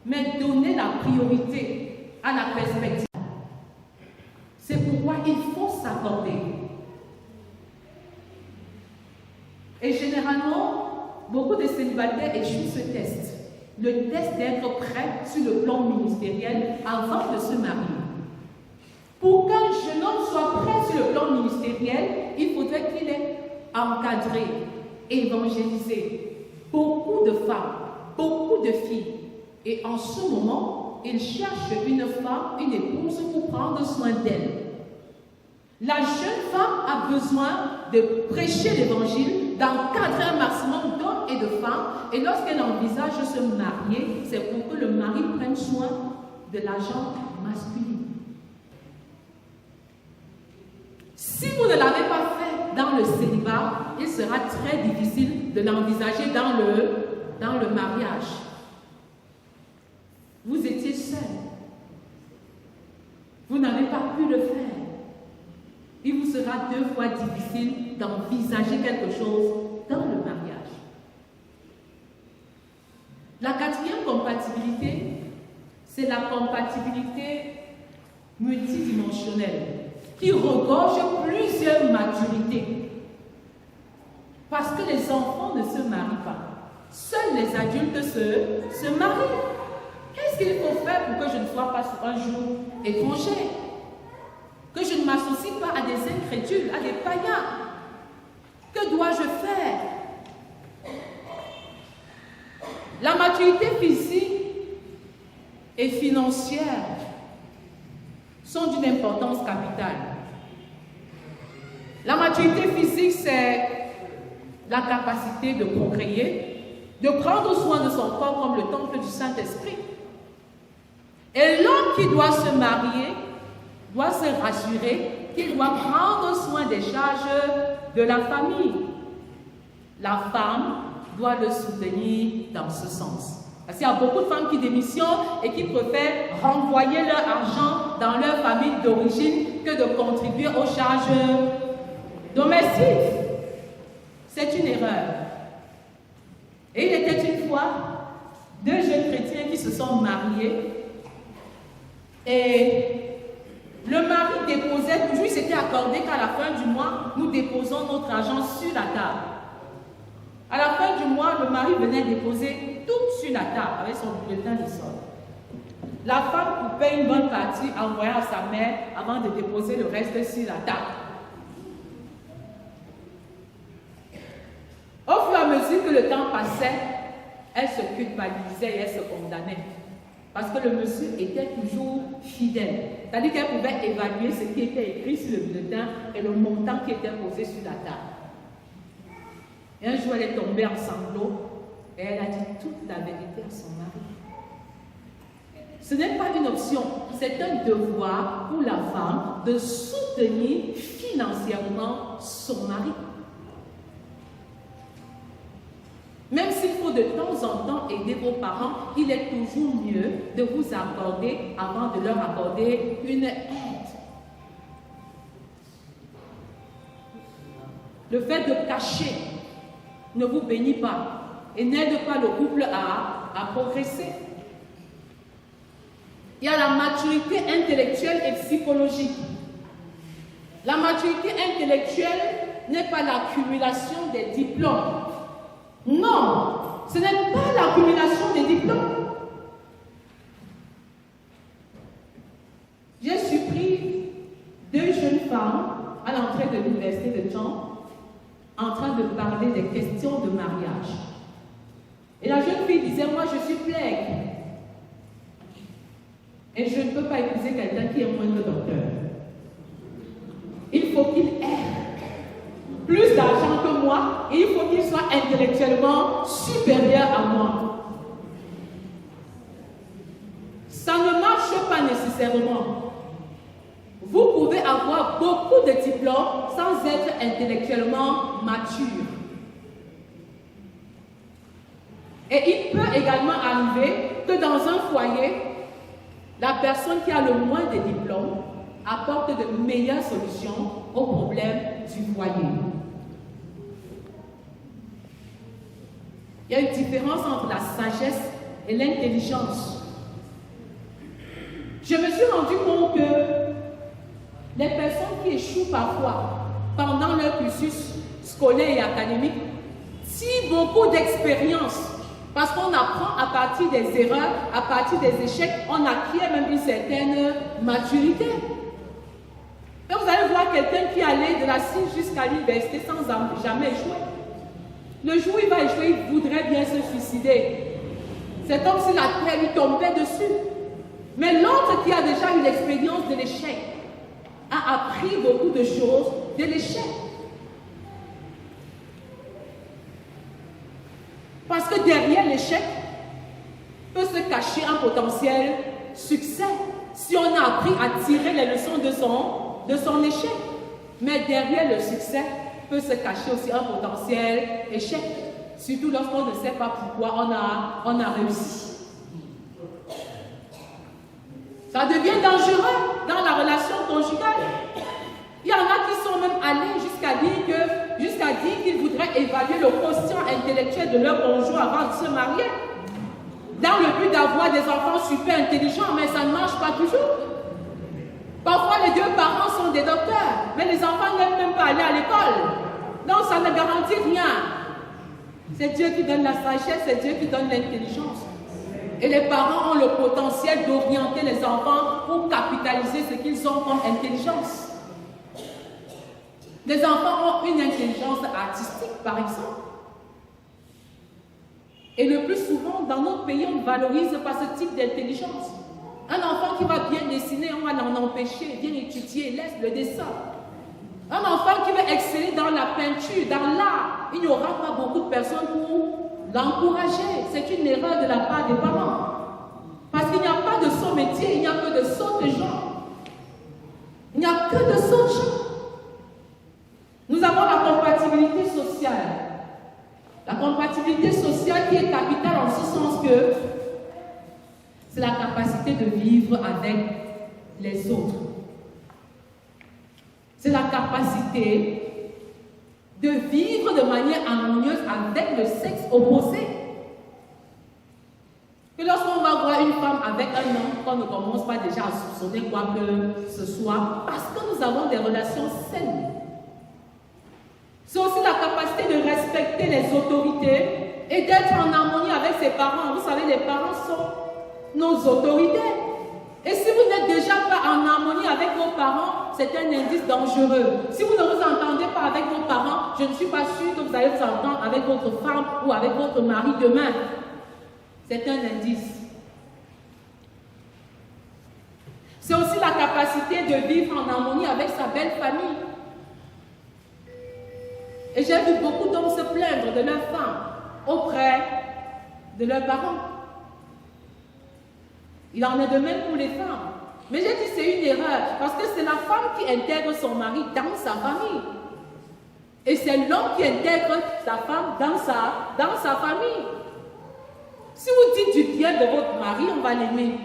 mais donner la priorité à la perspective. C'est pourquoi il faut s'accorder. Et généralement, beaucoup de célibataires échouent ce test. Le test d'être prêt sur le plan ministériel avant de se marier. Pour qu'un jeune homme soit prêt sur le plan ministériel, il faudrait qu'il ait encadré, évangélisé beaucoup de femmes, beaucoup de filles. Et en ce moment, il cherche une femme, une épouse pour prendre soin d'elle. La jeune femme a besoin de prêcher l'évangile, d'encadrer un maximum d'hommes et de femmes. Et lorsqu'elle envisage de se marier, c'est pour que le mari prenne soin de la jambe masculine. Si vous ne l'avez pas fait dans le célibat, il sera très difficile de l'envisager dans le mariage. Vous étiez seul. Vous n'avez pas pu le faire. Il vous sera 2 fois difficile d'envisager quelque chose dans le mariage. La 4e compatibilité, c'est la compatibilité multidimensionnelle qui regorge plusieurs maturités. Parce que les enfants ne se marient pas. Seuls les adultes se marient. Qu'est-ce qu'il faut faire pour que je ne sois pas un jour étranger? Que je ne m'associe pas à des incrédules, à des païens? Que dois-je faire? La maturité physique et financière sont d'une importance capitale. La maturité physique, c'est la capacité de procréer, de prendre soin de son corps comme le temple du Saint-Esprit. Et l'homme qui doit se marier doit se rassurer qu'il doit prendre soin des charges de la famille. La femme doit le soutenir dans ce sens. Parce qu'il y a beaucoup de femmes qui démissionnent et qui préfèrent renvoyer leur argent dans leur famille d'origine que de contribuer aux charges domestiques. C'est une erreur. Et il était une fois 2 jeunes chrétiens qui se sont mariés et le mari déposait toujours, il s'était accordé qu'à la fin du mois, nous déposons notre argent sur la table. À la fin du mois, le mari venait déposer tout sur la table avec son bulletin de solde. La femme coupait une bonne partie, envoyait à sa mère avant de déposer le reste sur la table. Au fur et à mesure que le temps passait, elle se culpabilisait et elle se condamnait. Parce que le monsieur était toujours fidèle. C'est-à-dire qu'elle pouvait évaluer ce qui était écrit sur le bulletin et le montant qui était posé sur la table. Et un jour, elle est tombée en sanglots et elle a dit toute la vérité à son mari. Ce n'est pas une option, c'est un devoir pour la femme de soutenir financièrement son mari. Même s'il faut de temps en temps aider vos parents, il est toujours mieux de vous accorder avant de leur accorder une aide. Le fait de cacher ne vous bénit pas et n'aide pas le couple à progresser. Il y a la maturité intellectuelle et psychologique. La maturité intellectuelle n'est pas l'accumulation des diplômes. Non, ce n'est pas l'accumulation des diplômes. J'ai surpris 2 jeunes femmes à l'entrée de l'université de Caen en train de parler des questions de mariage. Et la jeune fille disait, moi je suis plague. Et je ne peux pas épouser quelqu'un qui est moins que docteur. Il faut qu'il ait plus d'argent que moi et il faut qu'il soit intellectuellement supérieur à moi. Ça ne marche pas nécessairement. Vous pouvez avoir beaucoup de diplômes sans être intellectuellement mature. Et il peut également arriver que dans un foyer, la personne qui a le moins de diplômes apporte de meilleures solutions aux problèmes du foyer. Il y a une différence entre la sagesse et l'intelligence. Je me suis rendu compte que les personnes qui échouent parfois pendant leur cursus scolaire et académique tirent beaucoup d'expérience parce qu'on apprend à partir des erreurs, à partir des échecs, on acquiert même une certaine maturité. Et vous allez voir quelqu'un qui allait de la CIE jusqu'à l'université sans jamais échouer. Le jour où il va échouer, il voudrait bien se suicider. C'est comme si la terre lui tombait dessus. Mais l'autre qui a déjà eu l'expérience de l'échec a appris beaucoup de choses de l'échec. Parce que derrière l'échec peut se cacher un potentiel succès si on a appris à tirer les leçons de son échec. Mais derrière le succès peut se cacher aussi un potentiel échec, surtout lorsqu'on ne sait pas pourquoi on a réussi. Ça devient dangereux dans la relation conjugale. Il y en a qui sont même allés jusqu'à dire qu'ils voudraient évaluer le quotient intellectuel de leur conjoint avant de se marier, dans le but d'avoir des enfants super intelligents, mais ça ne marche pas toujours. Parfois, les deux parents sont des docteurs, mais les enfants n'aiment même pas aller à l'école. Donc, ça ne garantit rien. C'est Dieu qui donne la sagesse, c'est Dieu qui donne l'intelligence. Et les parents ont le potentiel d'orienter les enfants pour capitaliser ce qu'ils ont comme intelligence. Les enfants ont une intelligence artistique, par exemple. Et le plus souvent, dans notre pays, on ne valorise pas ce type d'intelligence. Un enfant qui va bien dessiner, on va l'en empêcher, bien étudier, laisse le dessin. Un enfant qui veut exceller dans la peinture, dans l'art, il n'y aura pas beaucoup de personnes pour l'encourager. C'est une erreur de la part des parents. Parce qu'il n'y a pas de saut métier, il n'y a que de saut de gens. Il n'y a que de saut de gens. Nous avons la compatibilité sociale. La compatibilité sociale qui est capitale en ce sens que c'est la capacité de vivre avec les autres. C'est la capacité de vivre de manière harmonieuse avec le sexe opposé. Et lorsqu'on va voir une femme avec un homme, qu'on ne commence pas déjà à soupçonner quoi que ce soit, parce que nous avons des relations saines. C'est aussi la capacité de respecter les autorités et d'être en harmonie avec ses parents. Vous savez, les parents sont nos autorités. Et si vous n'êtes déjà pas en harmonie avec vos parents, c'est un indice dangereux. Si vous ne vous entendez pas avec vos parents, je ne suis pas sûre que vous allez vous entendre avec votre femme ou avec votre mari demain. C'est un indice. C'est aussi la capacité de vivre en harmonie avec sa belle famille. Et j'ai vu beaucoup d'hommes se plaindre de leurs femmes auprès de leurs parents. Il en est de même pour les femmes. Mais j'ai dit c'est une erreur, parce que c'est la femme qui intègre son mari dans sa famille. Et c'est l'homme qui intègre sa femme dans sa famille. Si vous dites du bien de votre mari, on va l'aimer.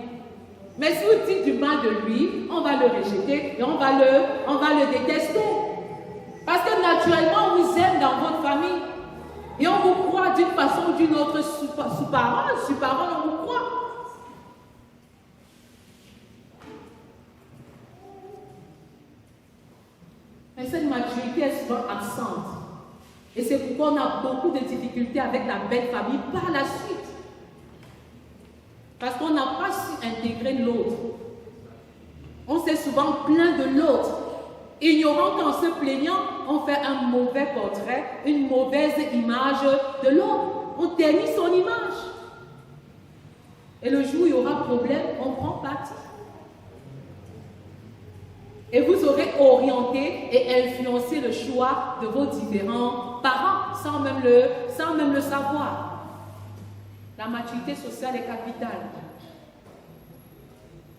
Mais si vous dites du mal de lui, on va le rejeter et on va le détester. Parce que naturellement, on vous aime dans votre famille. Et on vous croit d'une façon ou d'une autre sous parole, on vous croit. Mais cette maturité est souvent absente. Et c'est pourquoi on a beaucoup de difficultés avec la belle famille par la suite. Parce qu'on n'a pas su intégrer l'autre. On s'est souvent plaint de l'autre. Ignorant qu'en se plaignant, on fait un mauvais portrait, une mauvaise image de l'autre. On ternit son image. Et le jour où il y aura problème, on prend parti. Et vous aurez orienté et influencé le choix de vos différents parents sans même le savoir. La maturité sociale est capitale.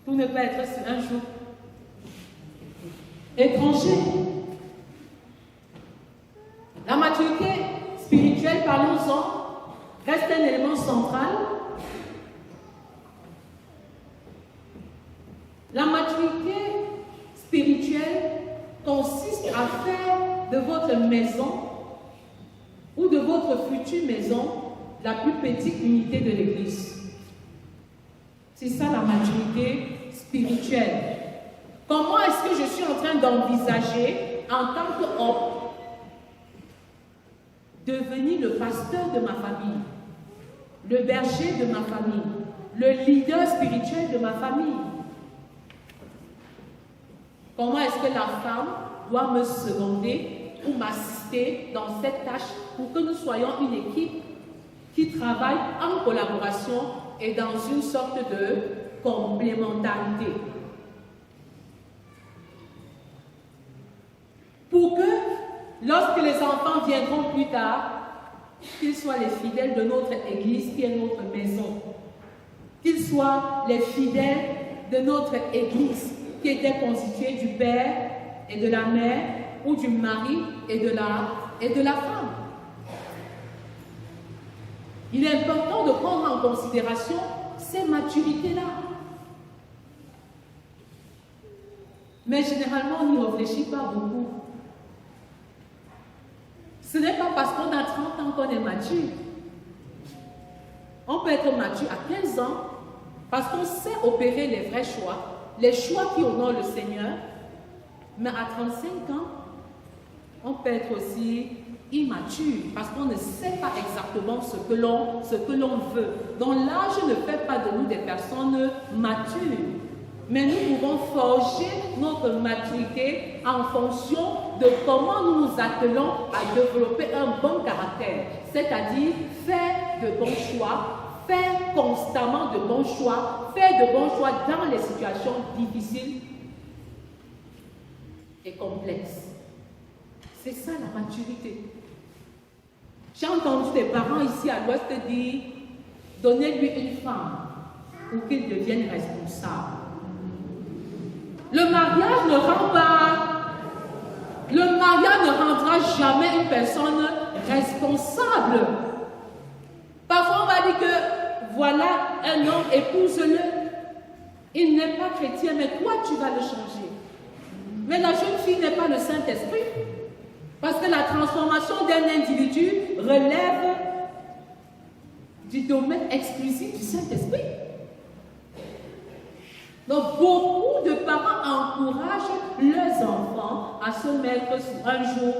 Pour ne pas être sur un jour étranger. La maturité spirituelle, parlons-en, reste un élément central. La maturité spirituelle consiste à faire de votre maison ou de votre future maison la plus petite unité de l'Église. C'est ça la maturité spirituelle. Comment est-ce que je suis en train d'envisager en tant qu'homme devenir le pasteur de ma famille, le berger de ma famille, le leader spirituel de ma famille? Comment est-ce que la femme doit me seconder ou m'assister dans cette tâche pour que nous soyons une équipe qui travaille en collaboration et dans une sorte de complémentarité? Pour que, lorsque les enfants viendront plus tard, qu'ils soient les fidèles de notre église qui est notre maison, qu'ils soient les fidèles de notre église qui était constituée du père et de la mère, ou du mari et de la femme. Il est important de prendre en considération ces maturités-là. Mais généralement, on n'y réfléchit pas beaucoup. Ce n'est pas parce qu'on a 30 ans qu'on est mature. On peut être mature à 15 ans parce qu'on sait opérer les vrais choix, les choix qui honorent le Seigneur. Mais à 35 ans, on peut être aussi immature parce qu'on ne sait pas exactement ce que l'on veut. Donc l'âge ne fait pas de nous des personnes matures. Mais nous pouvons forger notre maturité en fonction de comment nous nous attelons à développer un bon caractère. C'est-à-dire faire de bons choix, faire constamment de bons choix, faire de bons choix dans les situations difficiles et complexes. C'est ça la maturité. J'ai entendu des parents ici à l'Ouest dire « Donnez-lui une femme pour qu'il devienne responsable ». Le mariage ne rendra jamais une personne responsable. Parfois on va dire que voilà un homme, épouse-le. Il n'est pas chrétien, mais toi tu vas le changer. Mais la jeune fille n'est pas le Saint-Esprit. Parce que la transformation d'un individu relève du domaine exclusif du Saint-Esprit. Donc, beaucoup de parents encouragent leurs enfants à se mettre sur un joug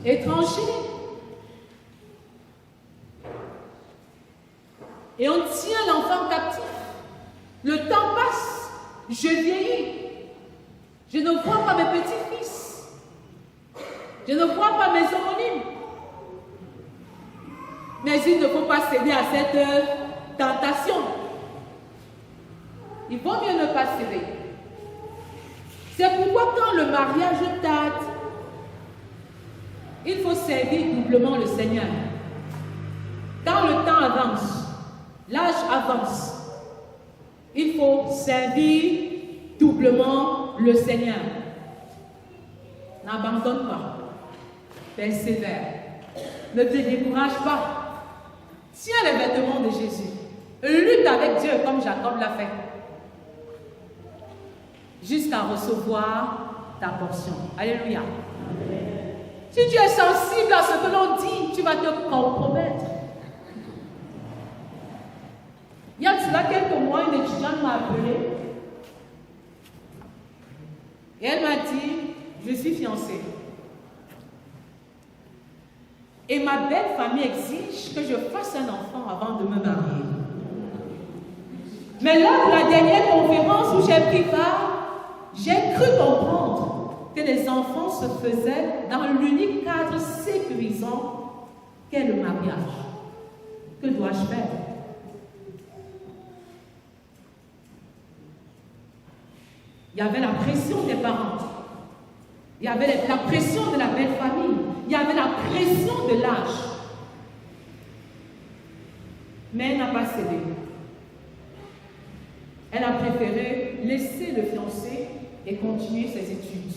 étranger. Et on tient l'enfant captif. Le temps passe, je vieillis. Je ne vois pas mes petits-fils. Je ne vois pas mes homonymes. Mais il ne faut pas céder à cette tentation. Il vaut mieux ne pas céder. C'est pourquoi quand le mariage tarde, il faut servir doublement le Seigneur. Quand le temps avance, l'âge avance, il faut servir doublement le Seigneur. N'abandonne pas. Persévère. Ne te décourage pas. Tiens les vêtements de Jésus. Lutte avec Dieu comme Jacob l'a fait. Jusqu'à recevoir ta portion. Alléluia. Si tu es sensible à ce que l'on dit, tu vas te compromettre. Il y a de cela quelques mois, une étudiante m'a appelée. Et elle m'a dit, je suis fiancée. Et ma belle famille exige que je fasse un enfant avant de me marier. Mais lors de la dernière conférence où j'ai pris part, j'ai cru comprendre que les enfants se faisaient dans l'unique cadre sécurisant qu'est le mariage. Que dois-je faire? Il y avait la pression des parents. Il y avait la pression de la belle famille. Il y avait la pression de l'âge. Mais elle n'a pas cédé. Elle a préféré laisser le fiancé et continuer ses études.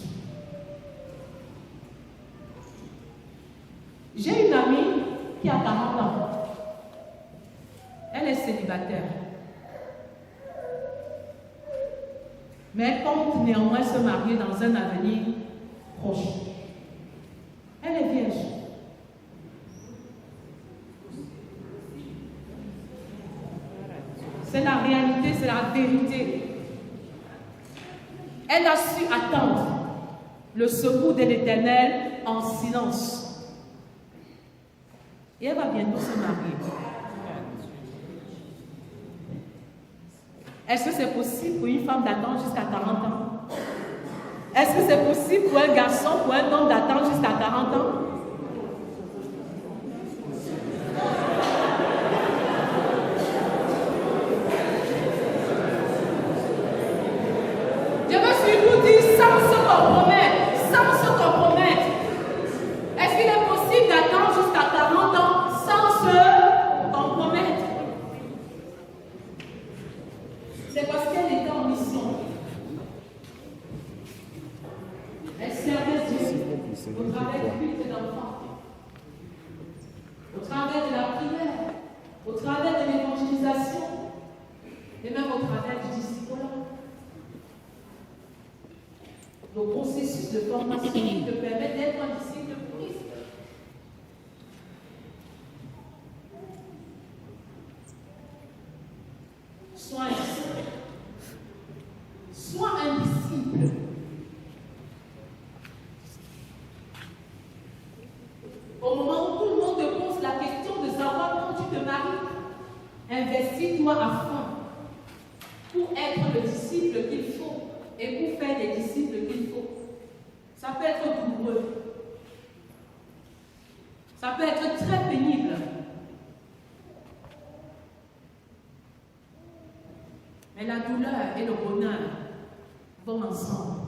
J'ai une amie qui a 40 ans. Elle est célibataire. Mais elle compte néanmoins se marier dans un avenir proche. Elle est vierge. C'est la réalité, c'est la vérité. Elle a su attendre le secours de l'Éternel en silence. Et elle va bientôt se marier. Est-ce que c'est possible pour une femme d'attendre jusqu'à 40 ans? Est-ce que c'est possible pour un garçon, pour un homme d'attendre jusqu'à 40 ans? Je veux surtout dire sans se compromettre, sans se compromettre. Est-ce qu'il est possible d'attendre jusqu'à 40 ans sans se compromettre? C'est parce qu'elle était en mission. Elle servait Dieu au travers du culte d'enfants, au travers de la prière, au travers de l'évangélisation et même au travers du disciple. Le processus de formation qui te permet d'être un disciple de Christ. Sois un disciple. Sois un disciple. Au moment où tout le monde te pose la question de savoir quand tu te maries, investis-toi à fond pour être le disciple qu'il faut et pour faire des disciples qu'il faut. Ça peut être douloureux. Ça peut être très pénible. Mais la douleur et le bonheur vont ensemble.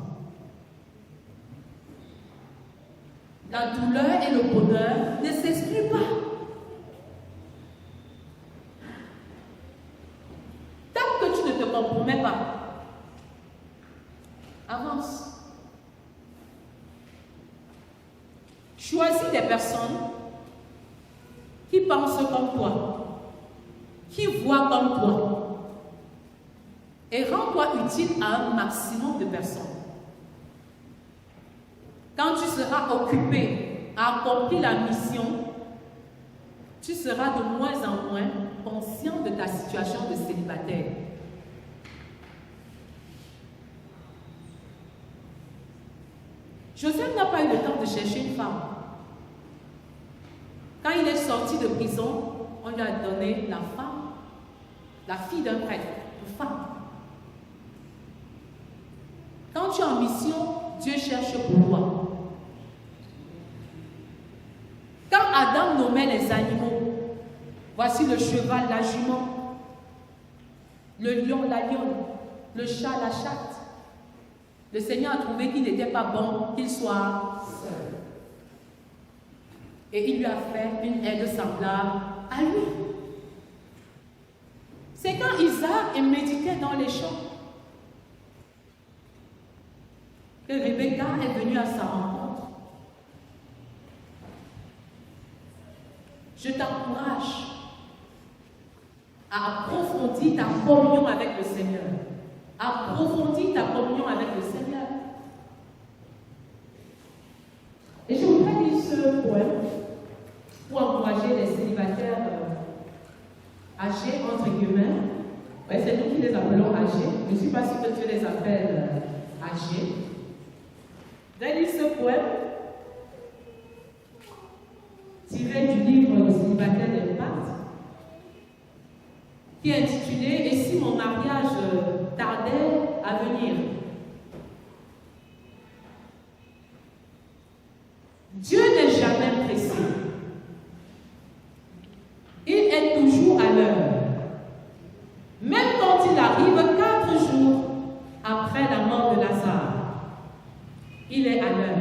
La douleur et le bonheur ne s'excluent pas. Tant que tu ne te compromets pas, avance. Choisis des personnes qui pensent comme toi, qui voient comme toi, et rends-toi utile à un maximum de personnes. Quand tu seras occupé à accomplir la mission, tu seras de moins en moins conscient de ta situation de célibataire. Joseph n'a pas eu le temps de chercher une femme. Quand il est sorti de prison, on lui a donné la femme, la fille d'un prêtre, une femme. Quand tu es en mission, Dieu cherche pour toi. Quand Adam nommait les animaux, voici le cheval, la jument, le lion, la lionne, le chat, la chatte. Le Seigneur a trouvé qu'il n'était pas bon qu'il soit seul. Et il lui a fait une aide semblable à lui. C'est quand Isaac méditait dans les champs que Rebecca est venue à sa rencontre. Je t'encourage à approfondir ta communion avec le Seigneur. Approfondis ta communion avec le Seigneur. Et je voudrais lire ce poème pour encourager les célibataires âgés, entre guillemets. Ouais, c'est nous qui les appelons âgés. Je ne suis pas sûre que Dieu les appelle âgés. Je vais lire ce poème tiré du livre Le célibataire d'Impact, qui est intitulé « Et si mon mariage tardait à venir ?» Dieu n'est jamais pressé. Il est toujours à l'heure. Même quand il arrive 4 jours après la mort de Lazare, il est à l'heure.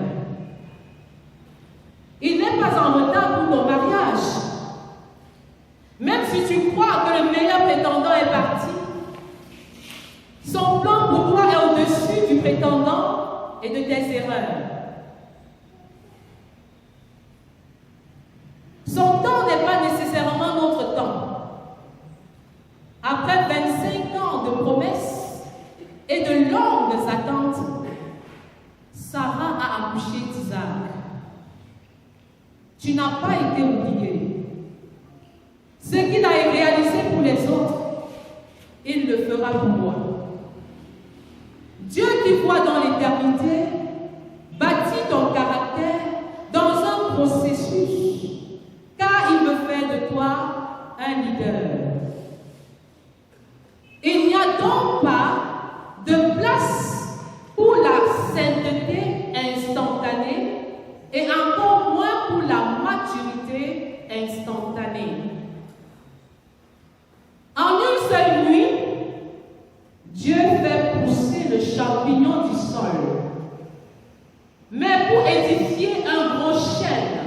Il n'est pas en retard pour ton mariage. Même si tu crois que le meilleur prétendant est parti, son plan pour toi est au-dessus du prétendant et de tes erreurs. Son temps n'est pas nécessairement notre temps. Après 25 ans de promesses et de longues Tu n'as pas été oublié. Ce qu'il a réalisé pour les autres, il le fera pour moi. Dieu qui voit dans l'éternité bâtit ton caractère dans un processus, car il veut faire de toi un leader. Il n'y a donc pas de place pour la sainteté instantanée et encore moins pour la maturité instantanée. En une seule nuit, Dieu fait pousser le champignon du sol. Mais pour édifier un gros chêne,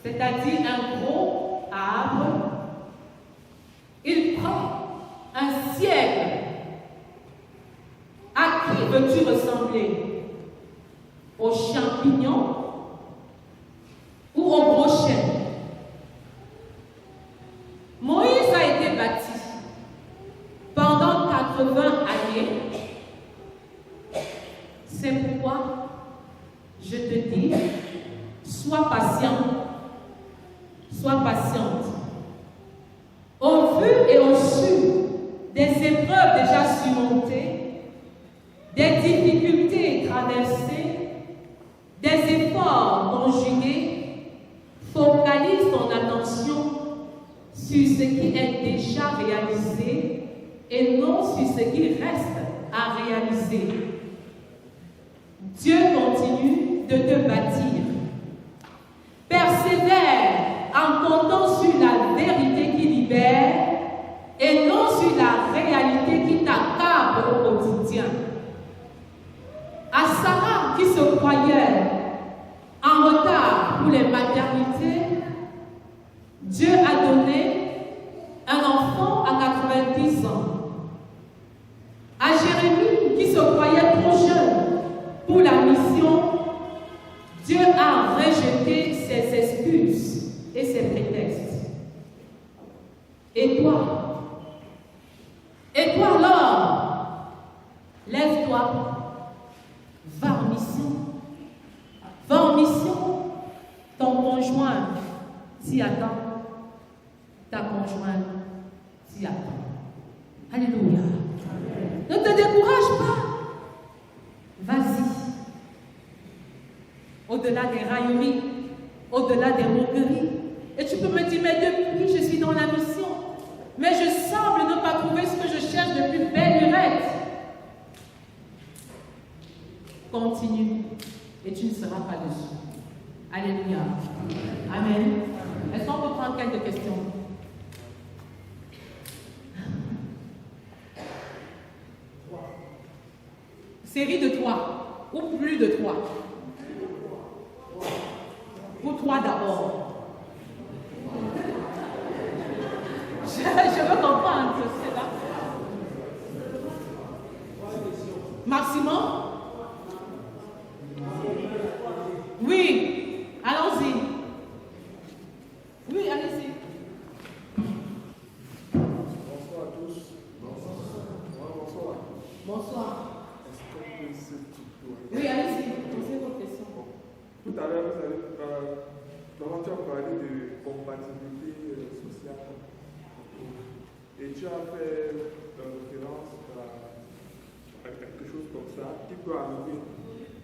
c'est-à-dire un gros arbre, il prend un siècle. À qui veux-tu ressembler? Au champignon ou au gros chêne? Moïse a été bâti pendant 80 années. C'est pourquoi je te dis, sois patient, sois patiente. Au vu et au su des épreuves déjà surmontées, des difficultés traversées, des efforts conjugués, focalise ton attention sur ce qui est déjà réalisé et non sur ce qui reste à réaliser. Dieu continue de te bâtir. Persévère en comptant sur la vérité qui libère et non sur la réalité qui t'accable au quotidien. À Sarah qui se croyait en retard pour les maternités, Dieu a donné un enfant à 90 ans. À Jérémie qui se croyait trop jeune pour la mission, Dieu a rejeté ses excuses et ses prétextes. Et toi alors, lève-toi, va en mission. Va en mission, ton conjoint t'y attend. Ta conjointe t'y attend. Alléluia. Ne te décourage pas. Vas-y. Au-delà des railleries, au-delà des moqueries. Et tu peux me dire, mais depuis je suis dans la mission, mais je semble ne pas trouver ce que je cherche depuis belle lurette. Continue et tu ne seras pas dessus. Alléluia. Amen. Est-ce qu'on peut prendre quelques questions? Série de 3 ou plus de 3? Pour 3 d'abord. Je veux comprendre, c'est là. Maximum? Oui, allons-y. Oui, allez-y.
Bonsoir à tous. Bonsoir.
Bonsoir.
Est-ce qu'on peut se tutoyer?
Oui, allez-y. Posez vos questions.
Tout à l'heure, vous avez parlé de compatibilité sociale. Et tu as fait référence à quelque chose comme ça qui peut arriver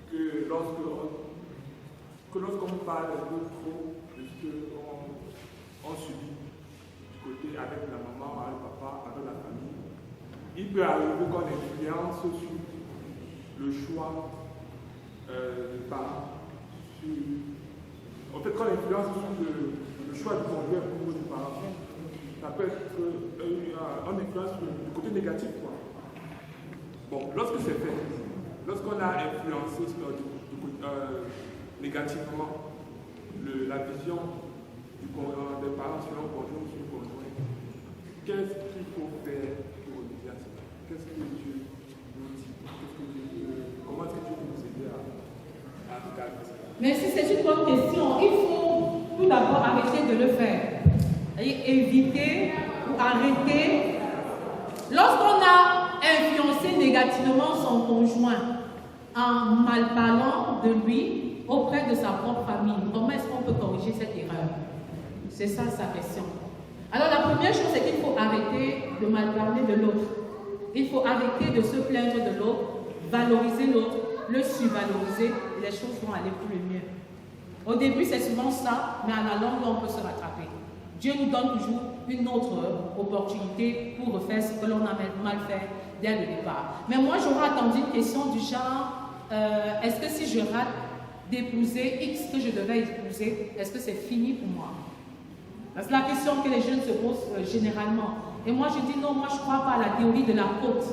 que lorsqu'on parle un peu trop de ce qu'on subit du côté avec la maman, avec le papa, avec la famille, il peut arriver qu'on influence sur le choix des parents. En fait, quand l'influence sur le choix du conjoint pour les parents, ça peut être une influence du côté négatif. Quoi. Bon, lorsque c'est fait, lorsqu'on a influencé négativement la vision des parents sur leur conjoint ou sur le conjoint, qu'est-ce qu'il faut faire pour remédier à cela? Qu'est-ce que Dieu nous dit? Comment est-ce que Dieu peut nous aider à regarder ça?
Mais si c'est une bonne question, il faut tout d'abord arrêter de le faire. Et éviter ou arrêter. Lorsqu'on a influencé négativement son conjoint en mal parlant de lui, auprès de sa propre famille, comment est-ce qu'on peut corriger cette erreur? C'est ça sa question. Alors la première chose, c'est qu'il faut arrêter de mal parler de l'autre. Il faut arrêter de se plaindre de l'autre, valoriser l'autre, le survaloriser, et les choses vont aller pour le mieux. Au début, c'est souvent ça, mais à la longue, on peut se rattraper. Dieu nous donne toujours une autre opportunité pour refaire ce que l'on a mal fait dès le départ. Mais moi, j'aurais attendu une question du genre, est-ce que si je rate d'épouser X que je devais épouser, est-ce que c'est fini pour moi? C'est la question que les jeunes se posent généralement. Et moi, je dis non, moi, je ne crois pas à la théorie de la faute.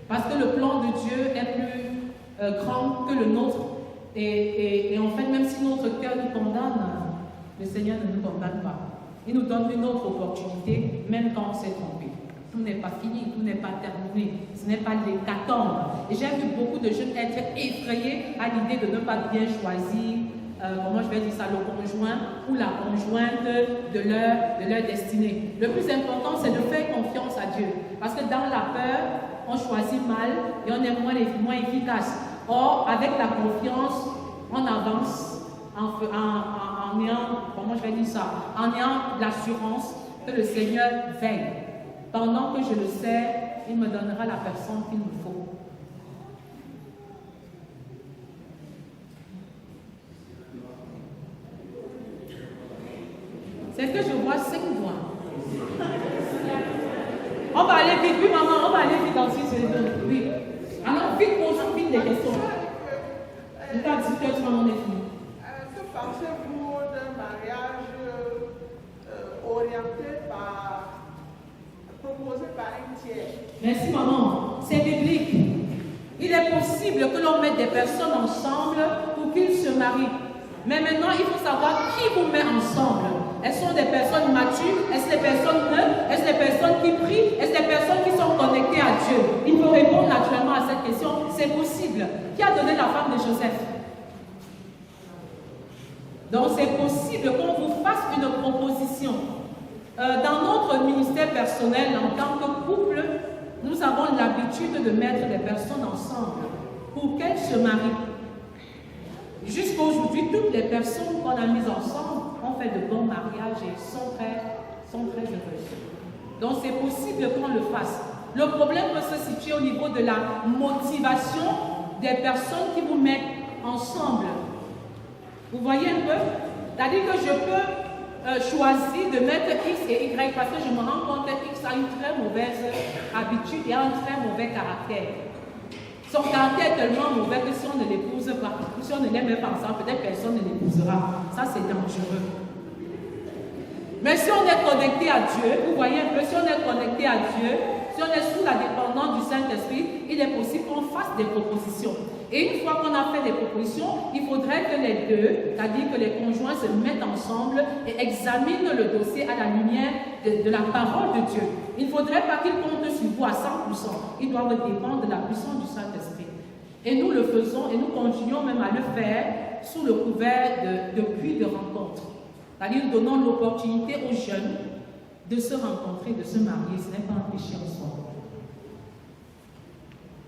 Parce que le plan de Dieu est plus grand que le nôtre. Et en fait, même si notre cœur nous condamne, le Seigneur ne nous condamne pas. Il nous donne une autre opportunité, même quand on s'est trompé. Tout n'est pas fini, tout n'est pas terminé. Ce n'est pas l'hécatombe. Et j'ai vu beaucoup de jeunes être effrayés à l'idée de ne pas bien choisir, comment je vais dire ça, le conjoint ou la conjointe de leur destinée. Le plus important, c'est de faire confiance à Dieu. Parce que dans la peur, on choisit mal et on est moins efficace. Or, avec la confiance, on avance en ayant, comment je vais dire ça, en ayant l'assurance que le Seigneur veille. Pendant que je le sais, il me donnera la personne qu'il me faut. C'est que je vois 5 doigts. On va aller vite, oui maman, on va aller vite ensuite sur les autres. Oui. Alors vite, posons vite des questions. Je t'ai dit que tu vas m'en fini.
Que pensez-vous d'un mariage orienté proposé par un tiers?
Merci maman, c'est biblique. Il est possible que l'on mette des personnes ensemble pour qu'ils se marient. Mais maintenant, il faut savoir qui vous met ensemble. Est-ce sont des personnes matures? Est-ce des personnes neuves? Est-ce des personnes qui prient? Est-ce des personnes qui sont connectées à Dieu? Il faut répondre naturellement à cette question. C'est possible. Qui a donné la femme de Joseph? Donc c'est possible qu'on vous fasse une proposition. Dans notre ministère personnel, en tant que couple, nous avons l'habitude de mettre des personnes ensemble pour qu'elles se marient. Jusqu'à aujourd'hui, toutes les personnes qu'on a mises ensemble ont fait de bons mariages et sont très heureuses. Donc c'est possible qu'on le fasse. Le problème peut se situer au niveau de la motivation des personnes qui vous mettent ensemble. Vous voyez un peu? C'est-à-dire que je peux choisir de mettre X et Y parce que je me rends compte que X a une très mauvaise habitude et a un très mauvais caractère. Son caractère est tellement mauvais que si on ne l'épouse pas, ou si on ne l'aime pas ensemble, peut-être personne ne l'épousera. Ça, c'est dangereux. Mais si on est connecté à Dieu, vous voyez un peu, si on est connecté à Dieu, si on est sous la dépendance du Saint-Esprit, il est possible qu'on fasse des propositions. Et une fois qu'on a fait des propositions, il faudrait que les deux, c'est-à-dire que les conjoints se mettent ensemble et examinent le dossier à la lumière de la parole de Dieu. Il ne faudrait pas qu'ils comptent sur vous à 100%. Ils doivent dépendre de la puissance du Saint-Esprit. Et nous le faisons et nous continuons même à le faire sous le couvert de puits de rencontre. C'est-à-dire nous donnons l'opportunité aux jeunes de se rencontrer, de se marier. Ce n'est pas un péché en soi.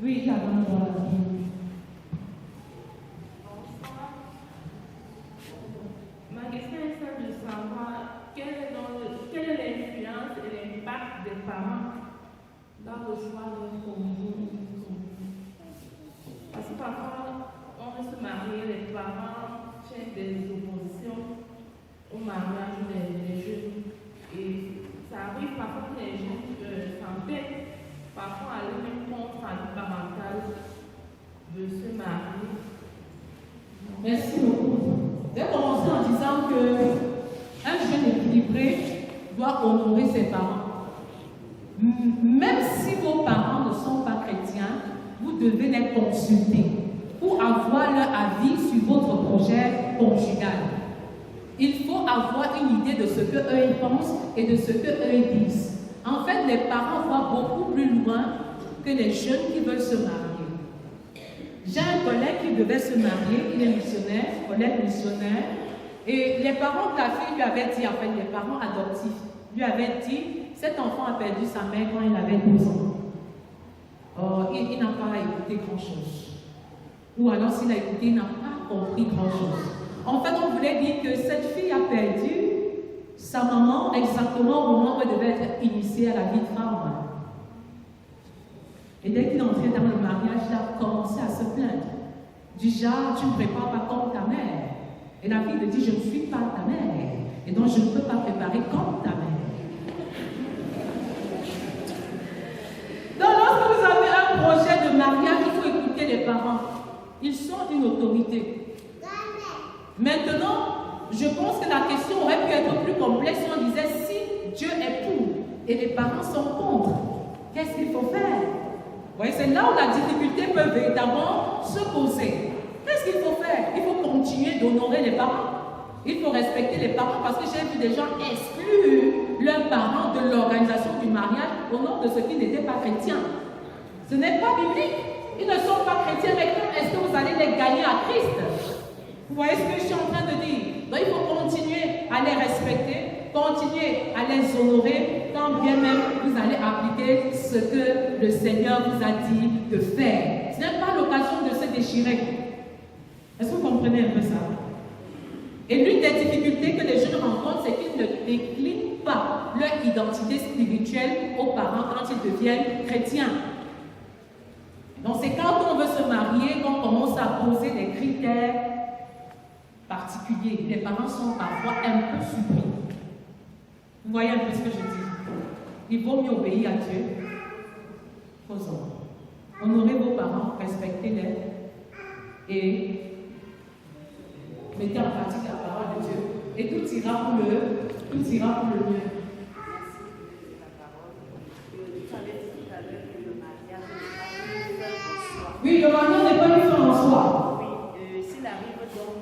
Oui, la bonne vie.
Ma question est celle de savoir quelle est l'influence et l'impact des parents dans le choix d'un conjoint. Parce que parfois, on veut se marier, les parents cherchent des oppositions au mariage des jeunes. Et ça arrive parfois que les jeunes s'entêtent, parfois aller même contre la vie parentale de se marier.
Merci beaucoup. Je vais commencer en disant qu'un jeune équilibré doit honorer ses parents. Même si vos parents ne sont pas chrétiens, vous devez les consulter pour avoir leur avis sur votre projet conjugal. Il faut avoir une idée de ce qu'eux ils pensent et de ce qu'eux ils disent. En fait, les parents voient beaucoup plus loin que les jeunes qui veulent se marier. J'ai un collègue qui devait se marier, il est missionnaire, collègue missionnaire, et les parents de la fille lui avaient dit, en fait, les parents adoptifs, lui avaient dit, cet enfant a perdu sa mère quand il avait 12 ans. Il n'a pas écouté grand-chose. Ou alors s'il a écouté, il n'a pas compris grand-chose. En fait, on voulait dire que cette fille a perdu sa maman exactement au moment où elle devait être initiée à la vie de femme. Et dès qu'il est entré dans le mariage, il a commencé à se plaindre. Du genre, tu ne me prépares pas comme ta mère. Et la fille lui dit, je ne suis pas ta mère. Et donc, je ne peux pas préparer comme ta mère. Donc, lorsque vous avez un projet de mariage, il faut écouter les parents. Ils sont une autorité. Maintenant, je pense que la question aurait pu être plus complexe si on disait si Dieu est pour et les parents sont contre. Qu'est-ce qu'il faut faire? Vous voyez, c'est là où la difficulté peut véritablement se poser. Qu'est-ce qu'il faut faire? Il faut continuer d'honorer les parents. Il faut respecter les parents parce que j'ai vu des gens exclure leurs parents de l'organisation du mariage au nom de ceux qui n'étaient pas chrétiens. Ce n'est pas biblique. Ils ne sont pas chrétiens, mais comment est-ce que vous allez les gagner à Christ? Vous voyez ce que je suis en train de dire? Donc il faut continuer à les respecter, continuer à les honorer, quand bien même vous allez appliquer ce que le Seigneur vous a dit de faire. Ce n'est pas l'occasion de se déchirer. Est-ce que vous comprenez un peu ça? Et l'une des difficultés que les jeunes rencontrent, c'est qu'ils ne déclinent pas leur identité spirituelle aux parents quand ils deviennent chrétiens. Donc c'est quand on veut se marier qu'on commence à poser des critères particuliers. Les parents sont parfois un peu surpris. Vous voyez un peu ce que je dis? Il vaut mieux obéir à Dieu qu'aux hommes. Honorez vos parents, respectez-les et mettez en pratique la parole de Dieu. Et tout ira pour le mieux. Oui, le mariage n'est pas une fin en soi.
Oui, s'il arrive donc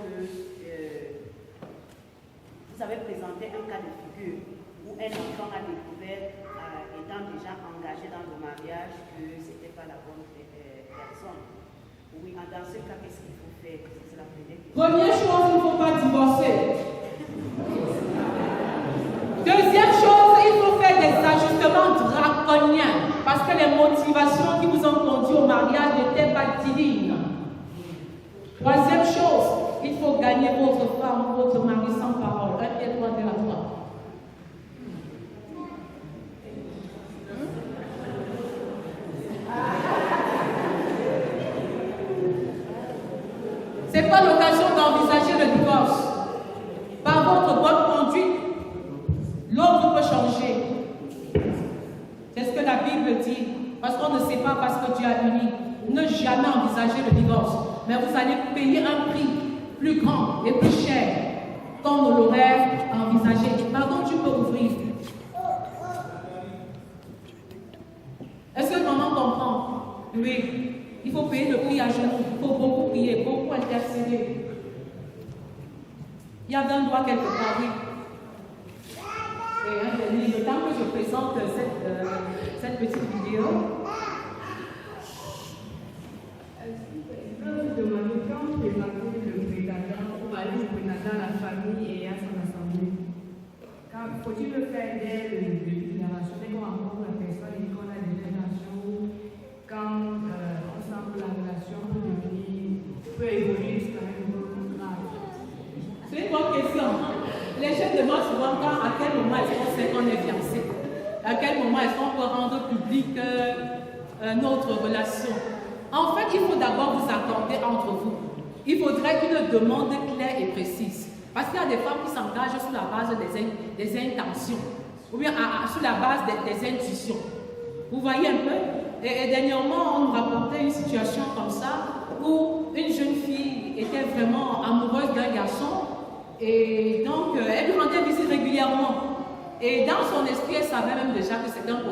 vous avez présenté un cas de figure où un enfant a découvert, étant déjà engagé dans le mariage, que ce n'était pas la bonne personne. Oui, dans ce cas, qu'est-ce qu'il faut faire? C'est la première question.
Première chose, il ne faut pas divorcer. Deuxième chose, il faut faire des ajustements draconiens parce que les motivations qui vous ont conduit au mariage n'étaient pas divines. Troisième chose, il faut gagner votre femme, votre mari sans parole. Un pied droit de la droite. Ce n'est pas l'occasion d'envisager le divorce. Par votre bonne conduite, l'autre peut changer. C'est ce que la Bible dit. Parce qu'on ne sait pas parce que Dieu a uni. Ne jamais envisager le divorce. Mais vous allez payer un prix plus grand et plus cher qu'on ne l'aurait envisagé. Pardon, tu peux ouvrir. Est-ce que maman comprend? Oui. Il faut payer le prix à genoux. Il faut beaucoup prier, beaucoup intercéder. Il y a un doigt quelque part, oui. Et le temps que je présente cette petite vidéo.
Je peux vous demander quand vous présentez le prétendant, vous allez le prétendant à la famille et à son assemblée. Faut-il le faire dès le début de la relation, dès qu'on rencontre la personne et qu'on a des relations, quand ensemble la relation peut évoluer jusqu'à un niveau grave?
C'est une bonne question. Les jeunes demandent souvent à quel moment est-ce qu'on sait qu'on est fiancé. À quel moment est-ce qu'on peut rendre public notre relation. En fait, il faut d'abord vous accorder entre vous. Il faudrait une demande claire et précise. Parce qu'il y a des femmes qui s'engagent sur la base des intentions, ou bien sur la base des intuitions. Vous voyez un peu? Et dernièrement, on nous rapportait une situation comme ça, où une jeune fille était vraiment amoureuse d'un garçon, et donc elle lui rendait visite régulièrement. Et dans son esprit, elle savait même déjà que c'était un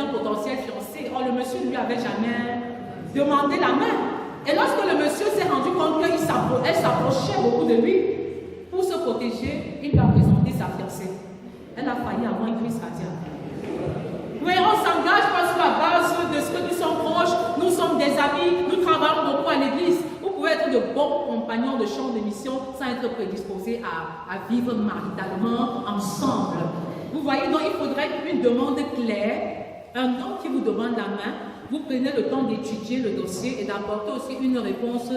potentiel fiancé. Or, le monsieur ne lui avait jamais demandé la main. Et lorsque le monsieur s'est rendu compte qu'elle s'approchait beaucoup de lui, pour se protéger, il lui a présenté sa fiancée. Elle a failli avoir une crise cardiaque. Mais on s'engage pas sur la base de ce que nous sommes proches, nous sommes des amis, nous travaillons beaucoup à l'église. Vous pouvez être de bons compagnons de champ de mission sans être prédisposés à vivre maritalement ensemble. Vous voyez, donc il faudrait une demande claire, un homme qui vous demande la main, vous prenez le temps d'étudier le dossier et d'apporter aussi une réponse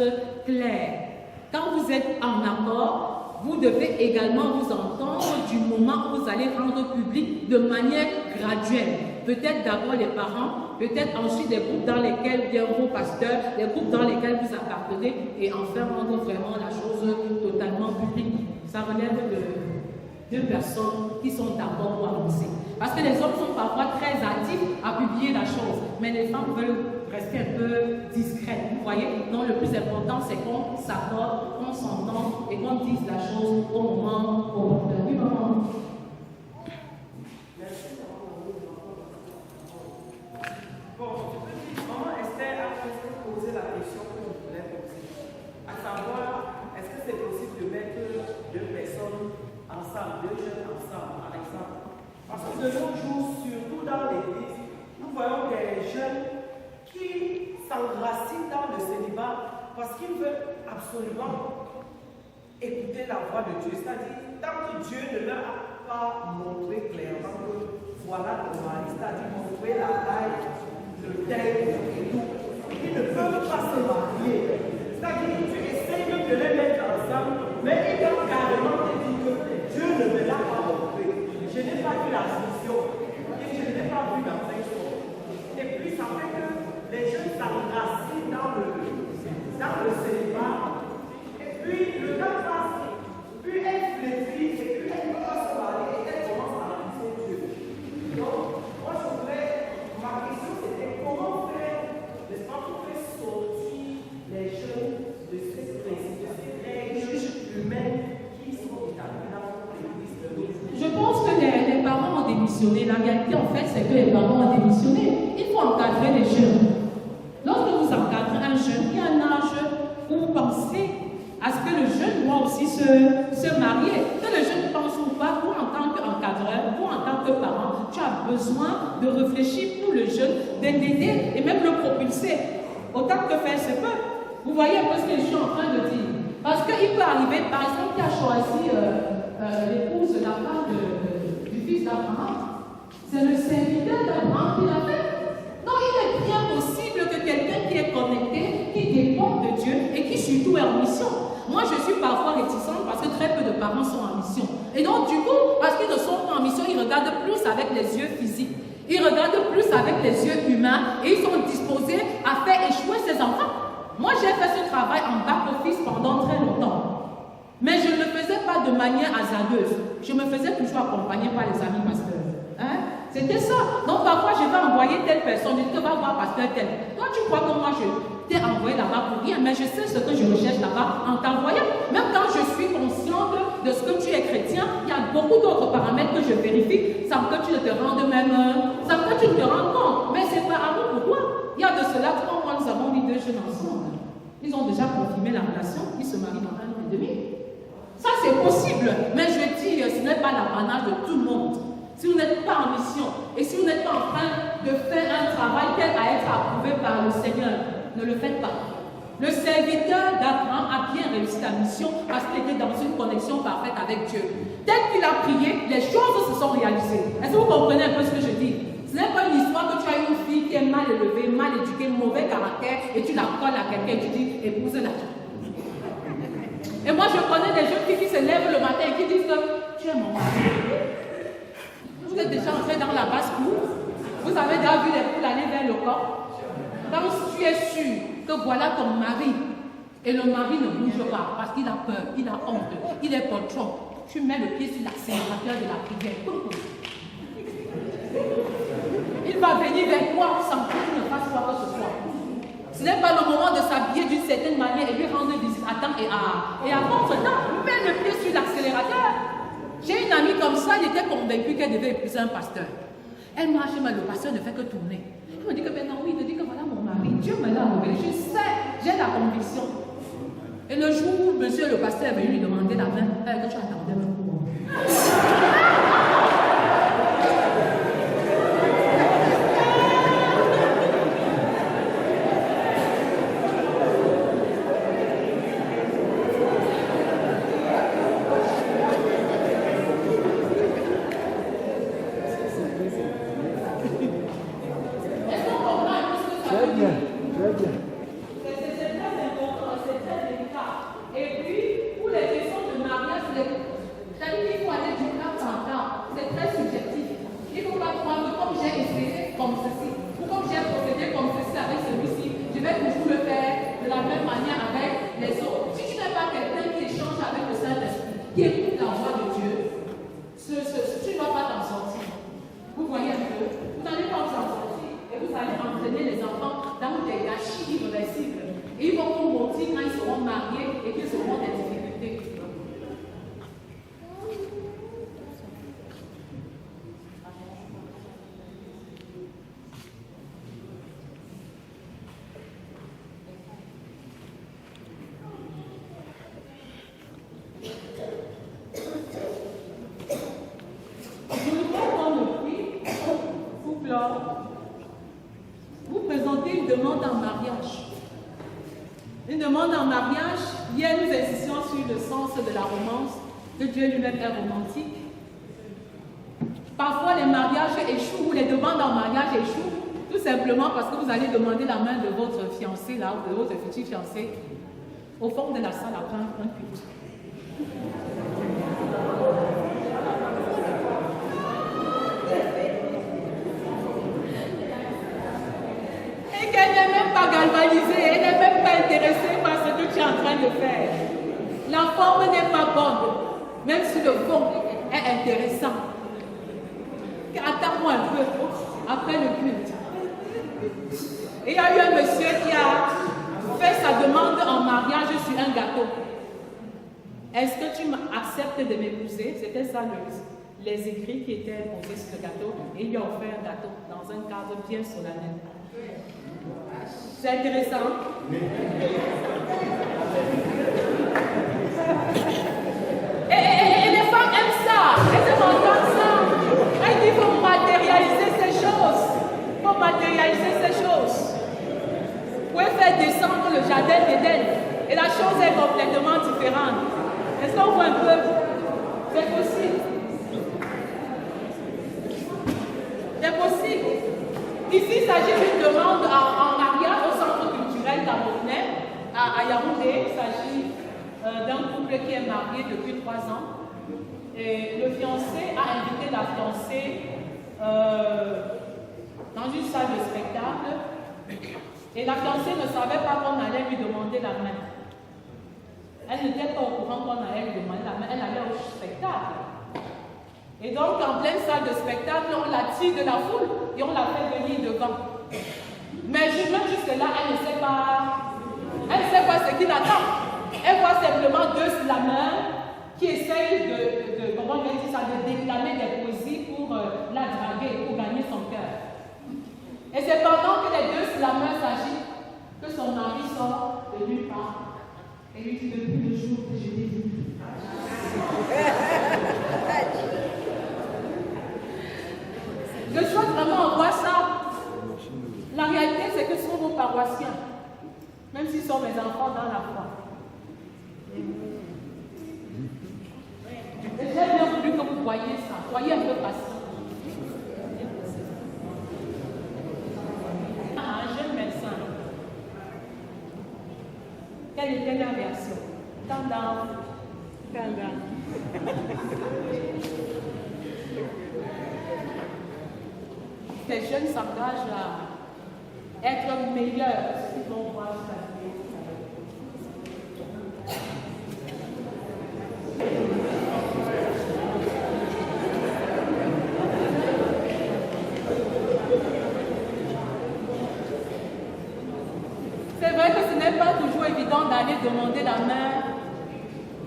claire. Quand vous êtes en accord, vous devez également vous entendre du moment où vous allez rendre public de manière graduelle. Peut-être d'abord les parents, peut-être ensuite des groupes dans lesquels viennent vos pasteurs, des groupes dans lesquels vous appartenez, et enfin rendre vraiment la chose totalement publique. Ça relève de deux personnes qui sont d'accord pour avancer. Parce que les hommes sont parfois très actifs à publier la chose, mais les femmes veulent rester un peu discrètes, vous voyez. Donc le plus important, c'est qu'on s'accorde, qu'on s'entende et qu'on dise la chose au moment opportun. Oui, maman.
Bon, maman Esther a presque posé la question que je voulais poser. À savoir, est-ce que c'est possible de mettre deux personnes ensemble, deux jeunes ensemble, par exemple? Parce que de nos jours, surtout dans l'église, nous voyons des jeunes qui s'enracinent dans le célibat parce qu'ils veulent absolument écouter la voix de Dieu. C'est-à-dire, tant que Dieu ne leur a pas montré clairement que voilà ton mari, c'est-à-dire montrer la taille, le thème et tout, ils ne peuvent pas se marier. C'est-à-dire, tu essayes de les mettre ensemble, mais ils doivent carrément te dire que Dieu ne me l'a pas montré. Je n'ai pas vu la vision et je ne l'ai pas vu dans un son. Et puis, ça fait que les jeunes s'enracinent dans le célibat. Et puis, le temps passe, plus elle flétrit, et plus elle peut pas se marier, et elle commence à ramasser Dieu. Donc, moi, je voulais, ma question c'était comment faire, n'est-ce pas, pour faire sortir les jeunes de ces principes, de ces règles humaines qui sont établies dans l'église de nos jours.
Je pense que les parents ont démissionné. La réalité, en fait, c'est que les parents ont démissionné. Il faut encadrer les jeunes. Lorsque vous encadrez un jeune qui a un âge où vous pensez à ce que le jeune doit aussi se marier, que le jeune pense ou pas, toi en tant qu'encadreur, toi en tant que parent, tu as besoin de réfléchir pour le jeune, de l'aider et même le propulser. Autant que faire se peut. Vous voyez un peu ce que je suis en train de dire. Parce qu'il peut arriver, par exemple, qui a choisi l'épouse de la femme du fils d'Abraham. C'est le serviteur d'Abraham qui l'a fait. Non, il est bien possible que quelqu'un qui est connecté, qui dépend de Dieu et qui surtout est en mission. Moi, je suis parfois réticente parce que très peu de parents sont en mission. Et donc, du coup, parce qu'ils ne sont pas en mission, ils regardent plus avec les yeux physiques. Ils regardent plus avec les yeux humains et ils sont disposés à faire échouer ses enfants. Moi, j'ai fait ce travail en back-office pendant très longtemps. Mais je ne le faisais pas de manière hasardeuse. Je me faisais toujours accompagner par les amis pasteurs. Hein? C'était ça. Donc parfois, je vais envoyer telle personne, je te vas voir pasteur tel. Toi, tu crois que moi, je t'ai envoyé là-bas pour rien, mais je sais ce que je recherche là-bas en t'envoyant. Même quand je suis consciente de ce que tu es chrétien, il y a beaucoup d'autres paramètres que je vérifie sans que tu ne te rendes même, sans que tu ne te rendes compte. Mais c'est par amour pour toi. Il y a de cela 3 mois, nous avons mis 2 jeunes ensemble. Ils ont déjà confirmé la relation, ils se marient dans 1 an et demi. Ça, c'est possible. Mais je dis, ce n'est pas l'apanage de tout le monde. Si vous n'êtes pas en mission et si vous n'êtes pas en train de faire un travail tel à être approuvé par le Seigneur, ne le faites pas. Le serviteur d'Abraham a bien réussi la mission parce qu'il était dans une connexion parfaite avec Dieu. Dès qu'il a prié, les choses se sont réalisées. Est-ce que vous comprenez un peu ce que je dis? Ce n'est pas une histoire que tu as une fille qui est mal élevée, mal éduquée, mauvais caractère et tu la colles à quelqu'un et tu dis épouse-la. Et moi je connais des jeunes filles qui se lèvent le matin et qui disent que tu es mon mari. Vous êtes déjà entré dans la basse-cour, vous avez déjà vu les poules aller vers le corps. Donc si tu es sûr que voilà ton mari, et le mari ne bouge pas parce qu'il a peur, il a honte, il est patron, tu mets le pied sur l'accélérateur de la prière. Il va venir vers toi sans que tu ne fasses quoi que ce soit. Ce n'est pas le moment de s'habiller d'une certaine manière et lui rendre visite à temps et à contre-temps. Mets le pied sur l'accélérateur. J'ai une amie comme ça, elle était convaincue qu'elle devait épouser un pasteur. Elle marche, mais le pasteur ne fait que tourner. Elle me dit que maintenant, oui, il me dit que voilà mon mari, Dieu me l'a révélé. Je sais, j'ai la conviction. Et le jour où monsieur le pasteur est venu lui demander la main, que tu attendais même pour moi.
bien, très bien.
C'est très important, c'est très délicat. Et puis, pour les questions de mariage, c'est-à-dire qu'il faut aller du cas en cas. C'est très subjectif. Il ne faut pas croire que comme j'ai essayé comme ceci, ou comme j'ai procédé comme ceci avec celui-ci, je vais toujours le faire de la même manière avec les autres. Si tu n'es pas quelqu'un qui échange avec le Saint-Esprit, qui écoute la voix de Dieu, tu ne vas pas t'en sortir. Vous voyez un peu, vous n'allez pas vous en sortir et vous allez entraîner les enfants dans des gâchis irréversibles. Et ils vont vous mentir quand ils seront mariés et qu'ils auront des difficultés. Vous présentez une demande en mariage. Une demande en mariage, hier nous insistions sur le sens de la romance, que Dieu lui-même est romantique. Parfois les mariages échouent ou les demandes en mariage échouent, tout simplement parce que vous allez demander la main de votre fiancé, là, ou de votre futur fiancé, au fond de la salle après un culte. Elle n'est même pas galvanisée, elle n'est même pas intéressée par ce que tu es en train de faire. La forme n'est pas bonne, même si le fond est intéressant. Attends-moi un peu, après le culte. Et il y a eu un monsieur qui a fait sa demande en mariage sur un gâteau. Est-ce que tu acceptes de m'épouser? C'était ça les écrits qui étaient posés sur le gâteau. Et il lui a offert un gâteau dans un cadre bien solennel. C'est intéressant. Et les femmes aiment ça. Elles aiment entendre ça. Elles disent qu'il faut matérialiser ces choses. Il faut matérialiser ces choses. Vous pouvez faire descendre le jardin d'Éden. Et la chose est complètement différente. Est-ce qu'on voit un peu? C'est possible. C'est possible. Ici, il s'agit d'une demande en mariage au centre culturel camerounais à Yaoundé. Il s'agit d'un couple qui est marié depuis 3 ans. Et le fiancé a invité la fiancée dans une salle de spectacle. Et la fiancée ne savait pas qu'on allait lui demander la main. Elle n'était pas au courant qu'on allait lui demander la main. Elle allait au spectacle. Et donc, en pleine salle de spectacle, on la tire de la foule et on la fait venir devant. Mais même jusque-là, elle ne sait pas ce qui l'attend. Elle voit simplement 2 slameurs qui essayent de déclamer des poésies pour la draguer, pour gagner son cœur. Et c'est pendant que les 2 slameurs s'agitent que son mari sort de nulle part et lui dit depuis le jour que je l'ai vu. Je souhaite vraiment voir ça. La réalité, c'est que ce sont vos paroissiens, même s'ils sont mes enfants dans la foi. Et j'ai bien voulu que vous voyez ça. Soyez un peu patient. Un jeune médecin. Quelle était la réaction? Calm down. Calm down. Les jeunes s'engagent à être meilleurs s'ils vont voir ça. C'est vrai que ce n'est pas toujours évident d'aller demander la main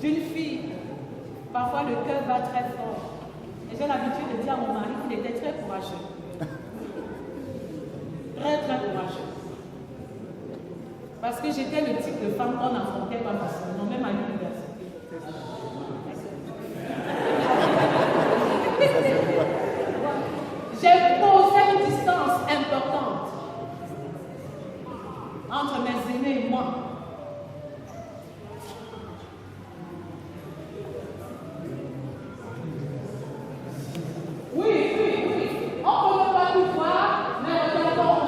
d'une fille. Parfois le cœur bat très fort. Et j'ai l'habitude de dire à mon mari qu'il était très courageux. Très courageux. Parce que j'étais le type de femme qu'on affrontait pas facilement, même à l'université. J'ai posé une distance importante entre mes aînés et moi. Oui. On ne peut pas tout voir, mais regardons.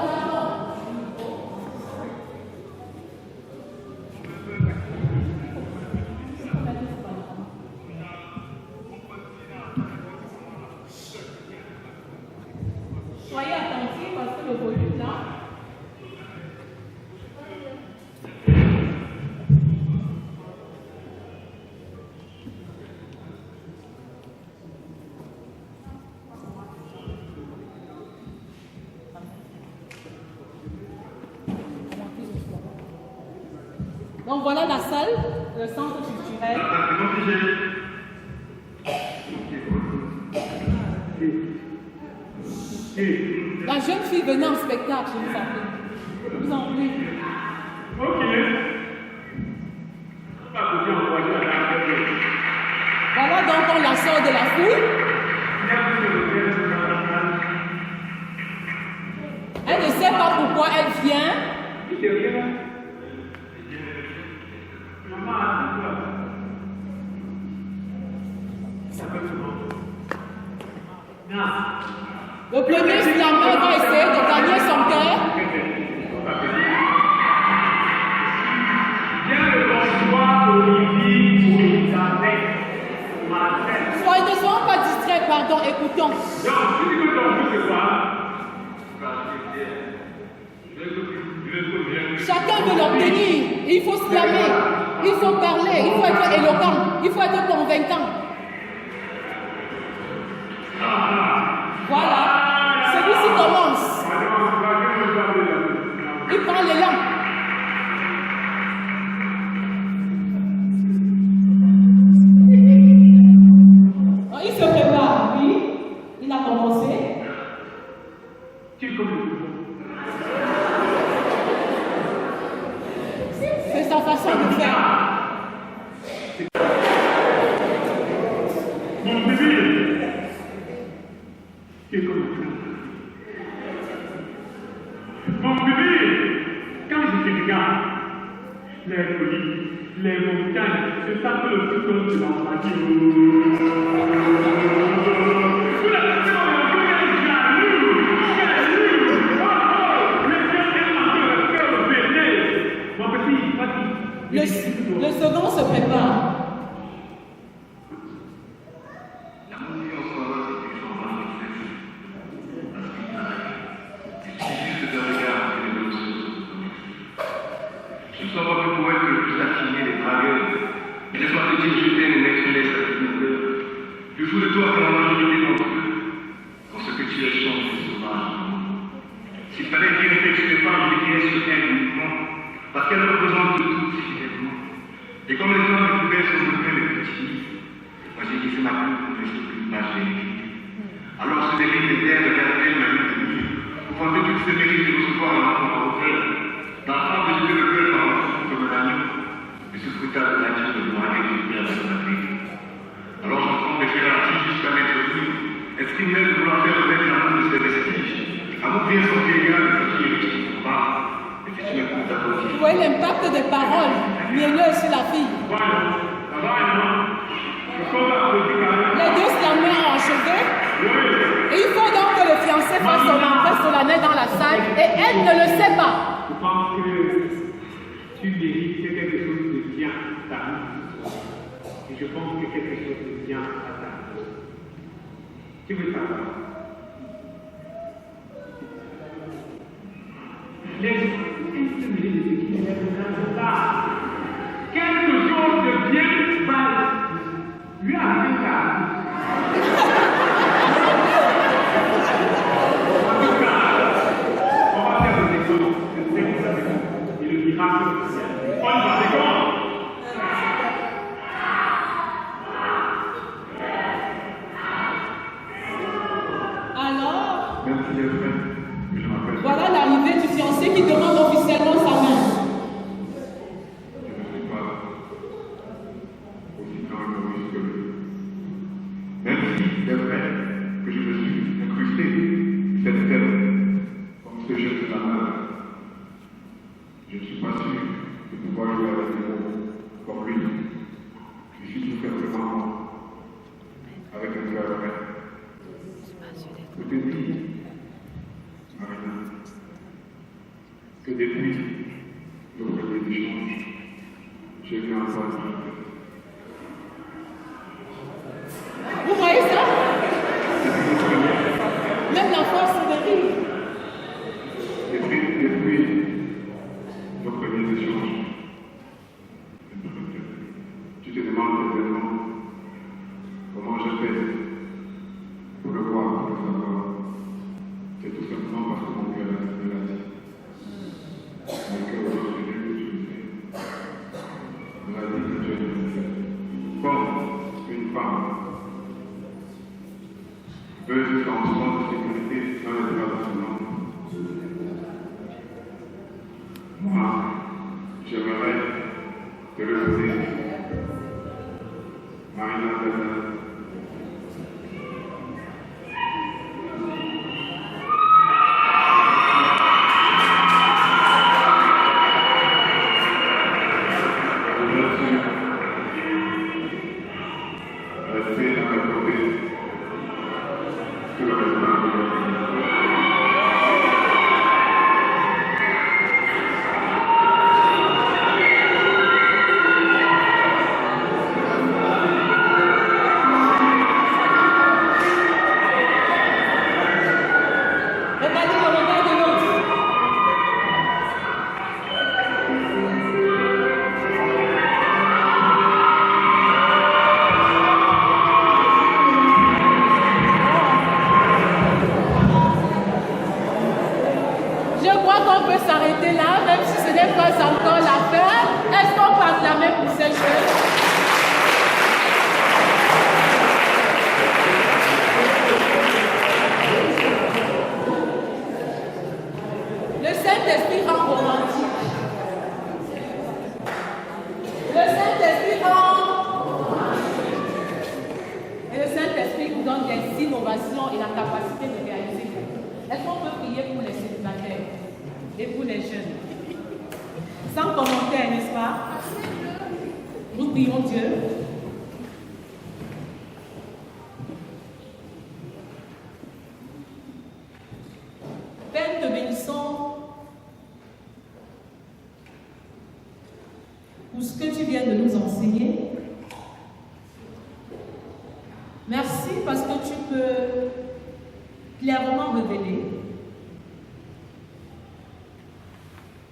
Donc voilà la salle, le centre culturel. La jeune fille venait en spectacle, je vous en prie. Je vous en prie. Voilà donc on la sort de la foule. Elle ne sait pas pourquoi elle vient. Le premier slammer va essayer de gagner son cœur. Ne soyons pas distraits, pardon, écoutons. Chacun veut l'obtenir. Il faut slammer, il faut parler, il faut être éloquent, il faut être convaincant. Voilà, celui-ci commence. Il prend l'élan. Il se prépare, oui. Il a commencé. C'est sa façon de faire.
Mon bébé, quand je te regarde, les collines, les montagnes, je sens que le tout de l'empathie.
Le second se prépare.
Parce qu'elle représente tout finalement. Et comme les femmes pouvaient se montrer les petits, moi j'ai dit c'est ma plus alors ce délire était de garder ma vie de vie. Vous pensez que c'est mérite de recevoir un enfant à hauteur, d'enfant de jeter le cœur par un souffle comme l'agneau, mais ce frutal de nature de moi et de faire avec ma vie. Alors j'entends des fédératifs jusqu'à m'être venu, exprimer de vouloir faire remettre l'amour de ses vestiges. Amour bien son vieillard, le petit riche qui se bat.
Vous voyez l'impact des paroles mielleuses sur la fille. Les deux slammers ont achevé. Et il faut donc que le fiancé fasse son entrée solennelle dans la salle et elle ne le sait pas.
Je pense que tu mérites quelque chose de bien à ta vie. Et je pense que quelque chose de bien à ta vie. Tu veux savoir? Quelque chose de bien va lui arriver ça. En tout cas, on va faire des économies. Et le miracle, on va découvrir.
Alors, voilà l'arrivée du fiancé qui demande officiellement sa main.
Même si c'est vrai que je me suis incrusté cette terre comme ce jeune de la mer, je ne suis pas sûr de pouvoir jouer avec les mots comme lui. Je suis tout simplement avec un cœur vrai. Je te dis, Marina, que depuis le premier échange, j'ai vu un pas.
Vous voyez ça? Même la force de rire.
Depuis nos premiers échanges, tu te demandes certainement comment je fais pour le voir, pour le savoir. C'est tout simplement parce que mon cœur est dit. Mon cœur aujourd'hui, tu le sais. jeune, comme une femme veut se sentir de sécurité dans les bras de son homme. Moi, j'aimerais te le dire. Marina Tata.
Pour ce que tu viens de nous enseigner. Merci parce que tu peux clairement révéler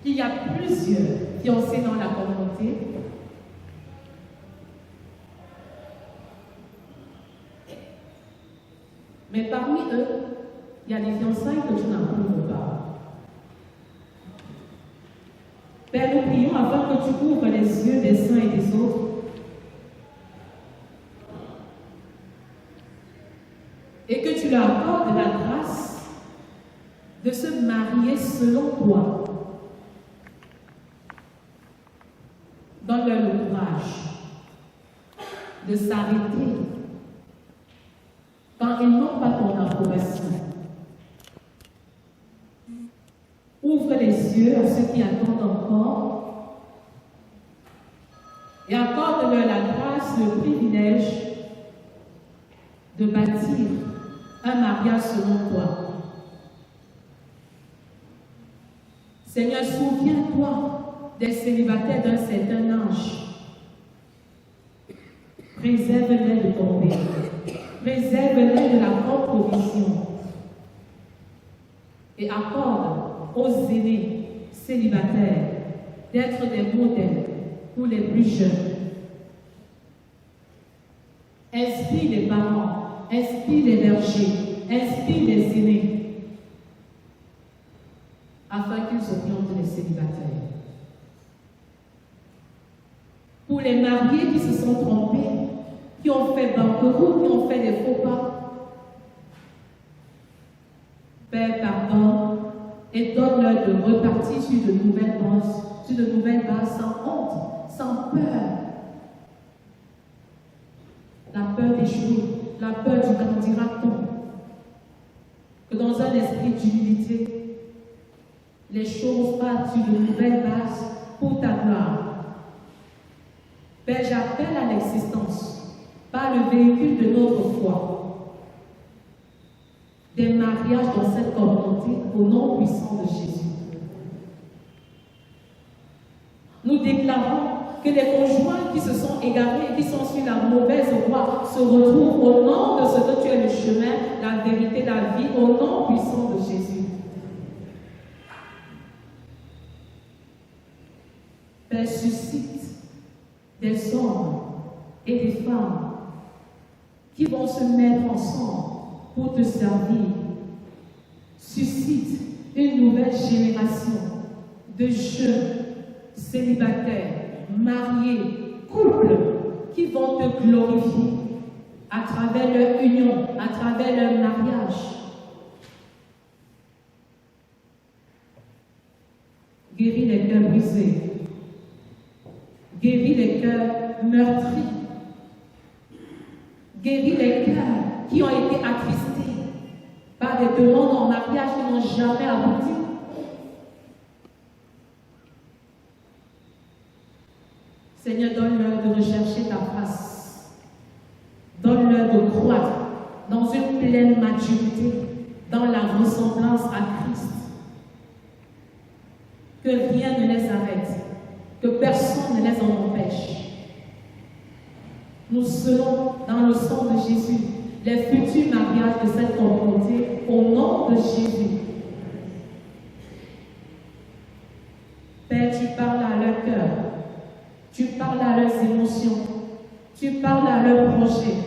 qu'il y a plusieurs fiancés dans la communauté. Mais parmi eux, il y a des fiançailles que tu n'approuves pas. Père, nous prions afin que tu ouvres les yeux des uns et des autres. Et que tu leur accordes la grâce de se marier selon toi. Donne-leur le courage de s'arrêter quand ils n'ont pas ton approbation. Ouvre les yeux à ceux qui attendent encore et accorde-leur la grâce, le privilège de bâtir un mariage selon toi. Seigneur, souviens-toi des célibataires d'un certain âge. Préserve-les de tomber. Préserve-les de la propre provision. Et accorde aux aînés célibataires d'être des modèles pour les plus jeunes. Inspire les parents, inspire les bergers, inspire les aînés, afin qu'ils orientent les célibataires. Pour les mariés qui se sont trompés, qui ont fait banqueroute, qui ont fait des faux pas, Père, pardonne et donne-leur de repartir sur de nouvelles bases, sans honte, sans peur. La peur d'échouer, la peur du candidaton. Que dans un esprit d'humilité, les choses partent sur de nouvelles bases pour ta gloire. Père, j'appelle à l'existence, par le véhicule de notre foi, des mariages dans cette communauté au nom puissant de Jésus. Nous déclarons que les conjoints qui se sont égarés, qui sont sur la mauvaise voie, se retrouvent au nom de ce que tu es le chemin, la vérité, la vie, au nom puissant de Jésus. Père, suscite des hommes et des femmes qui vont se mettre ensemble pour te servir. Suscite une nouvelle génération de jeunes célibataires, mariés, couples qui vont te glorifier à travers leur union, à travers leur mariage. Guéris les cœurs brisés. Guéris les cœurs meurtris. Guéris les cœurs qui ont été attristés par des demandes en mariage qui n'ont jamais abouti. Seigneur, donne-leur de rechercher ta face. Donne-leur de croître dans une pleine maturité, dans la ressemblance à Christ. Que rien ne les arrête, que personne ne les en empêche. Nous serons dans le sang de Jésus, les futurs mariages de cette communauté, au nom de Jésus. Père, tu parles à leur cœur, tu parles à leurs émotions, tu parles à leurs projets.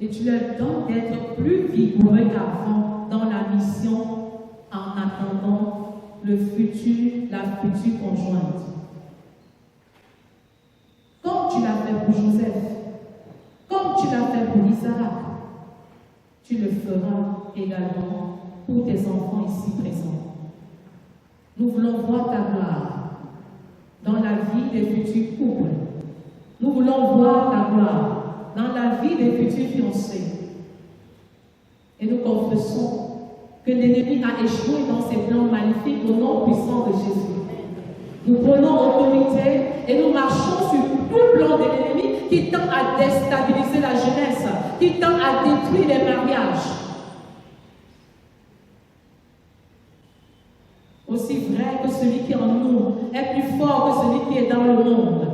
Et tu leur donnes d'être plus vigoureux qu'avant dans la mission en attendant la future conjointe. Comme tu l'as fait pour Joseph, comme tu l'as fait pour Isaac, tu le feras également pour tes enfants ici présents. Nous voulons voir ta gloire dans la vie des futurs couples. Nous voulons voir ta gloire dans la vie des futurs fiancés. Et nous confessons que l'ennemi a échoué dans ses plans magnifiques au nom puissant de Jésus. Nous prenons autorité et nous marchons sur tout plan de l'ennemi qui tend à déstabiliser la jeunesse, qui tend à détruire les mariages. Aussi vrai que celui qui est en nous est plus fort que celui qui est dans le monde.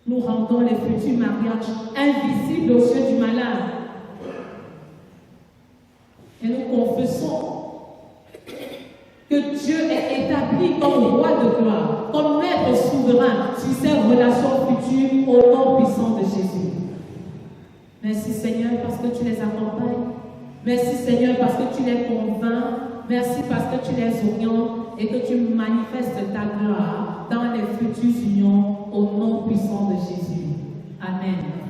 Nous rendons les futurs mariages invisibles aux yeux du malin. Et nous confessons que Dieu est établi comme roi de gloire, comme maître souverain sur ces relations futures au nom puissant de Jésus. Merci Seigneur parce que tu les accompagnes. Merci Seigneur parce que tu les convaincs. Merci parce que tu les orientes et que tu manifestes ta gloire dans les futures unions au nom puissant de Jésus. Amen.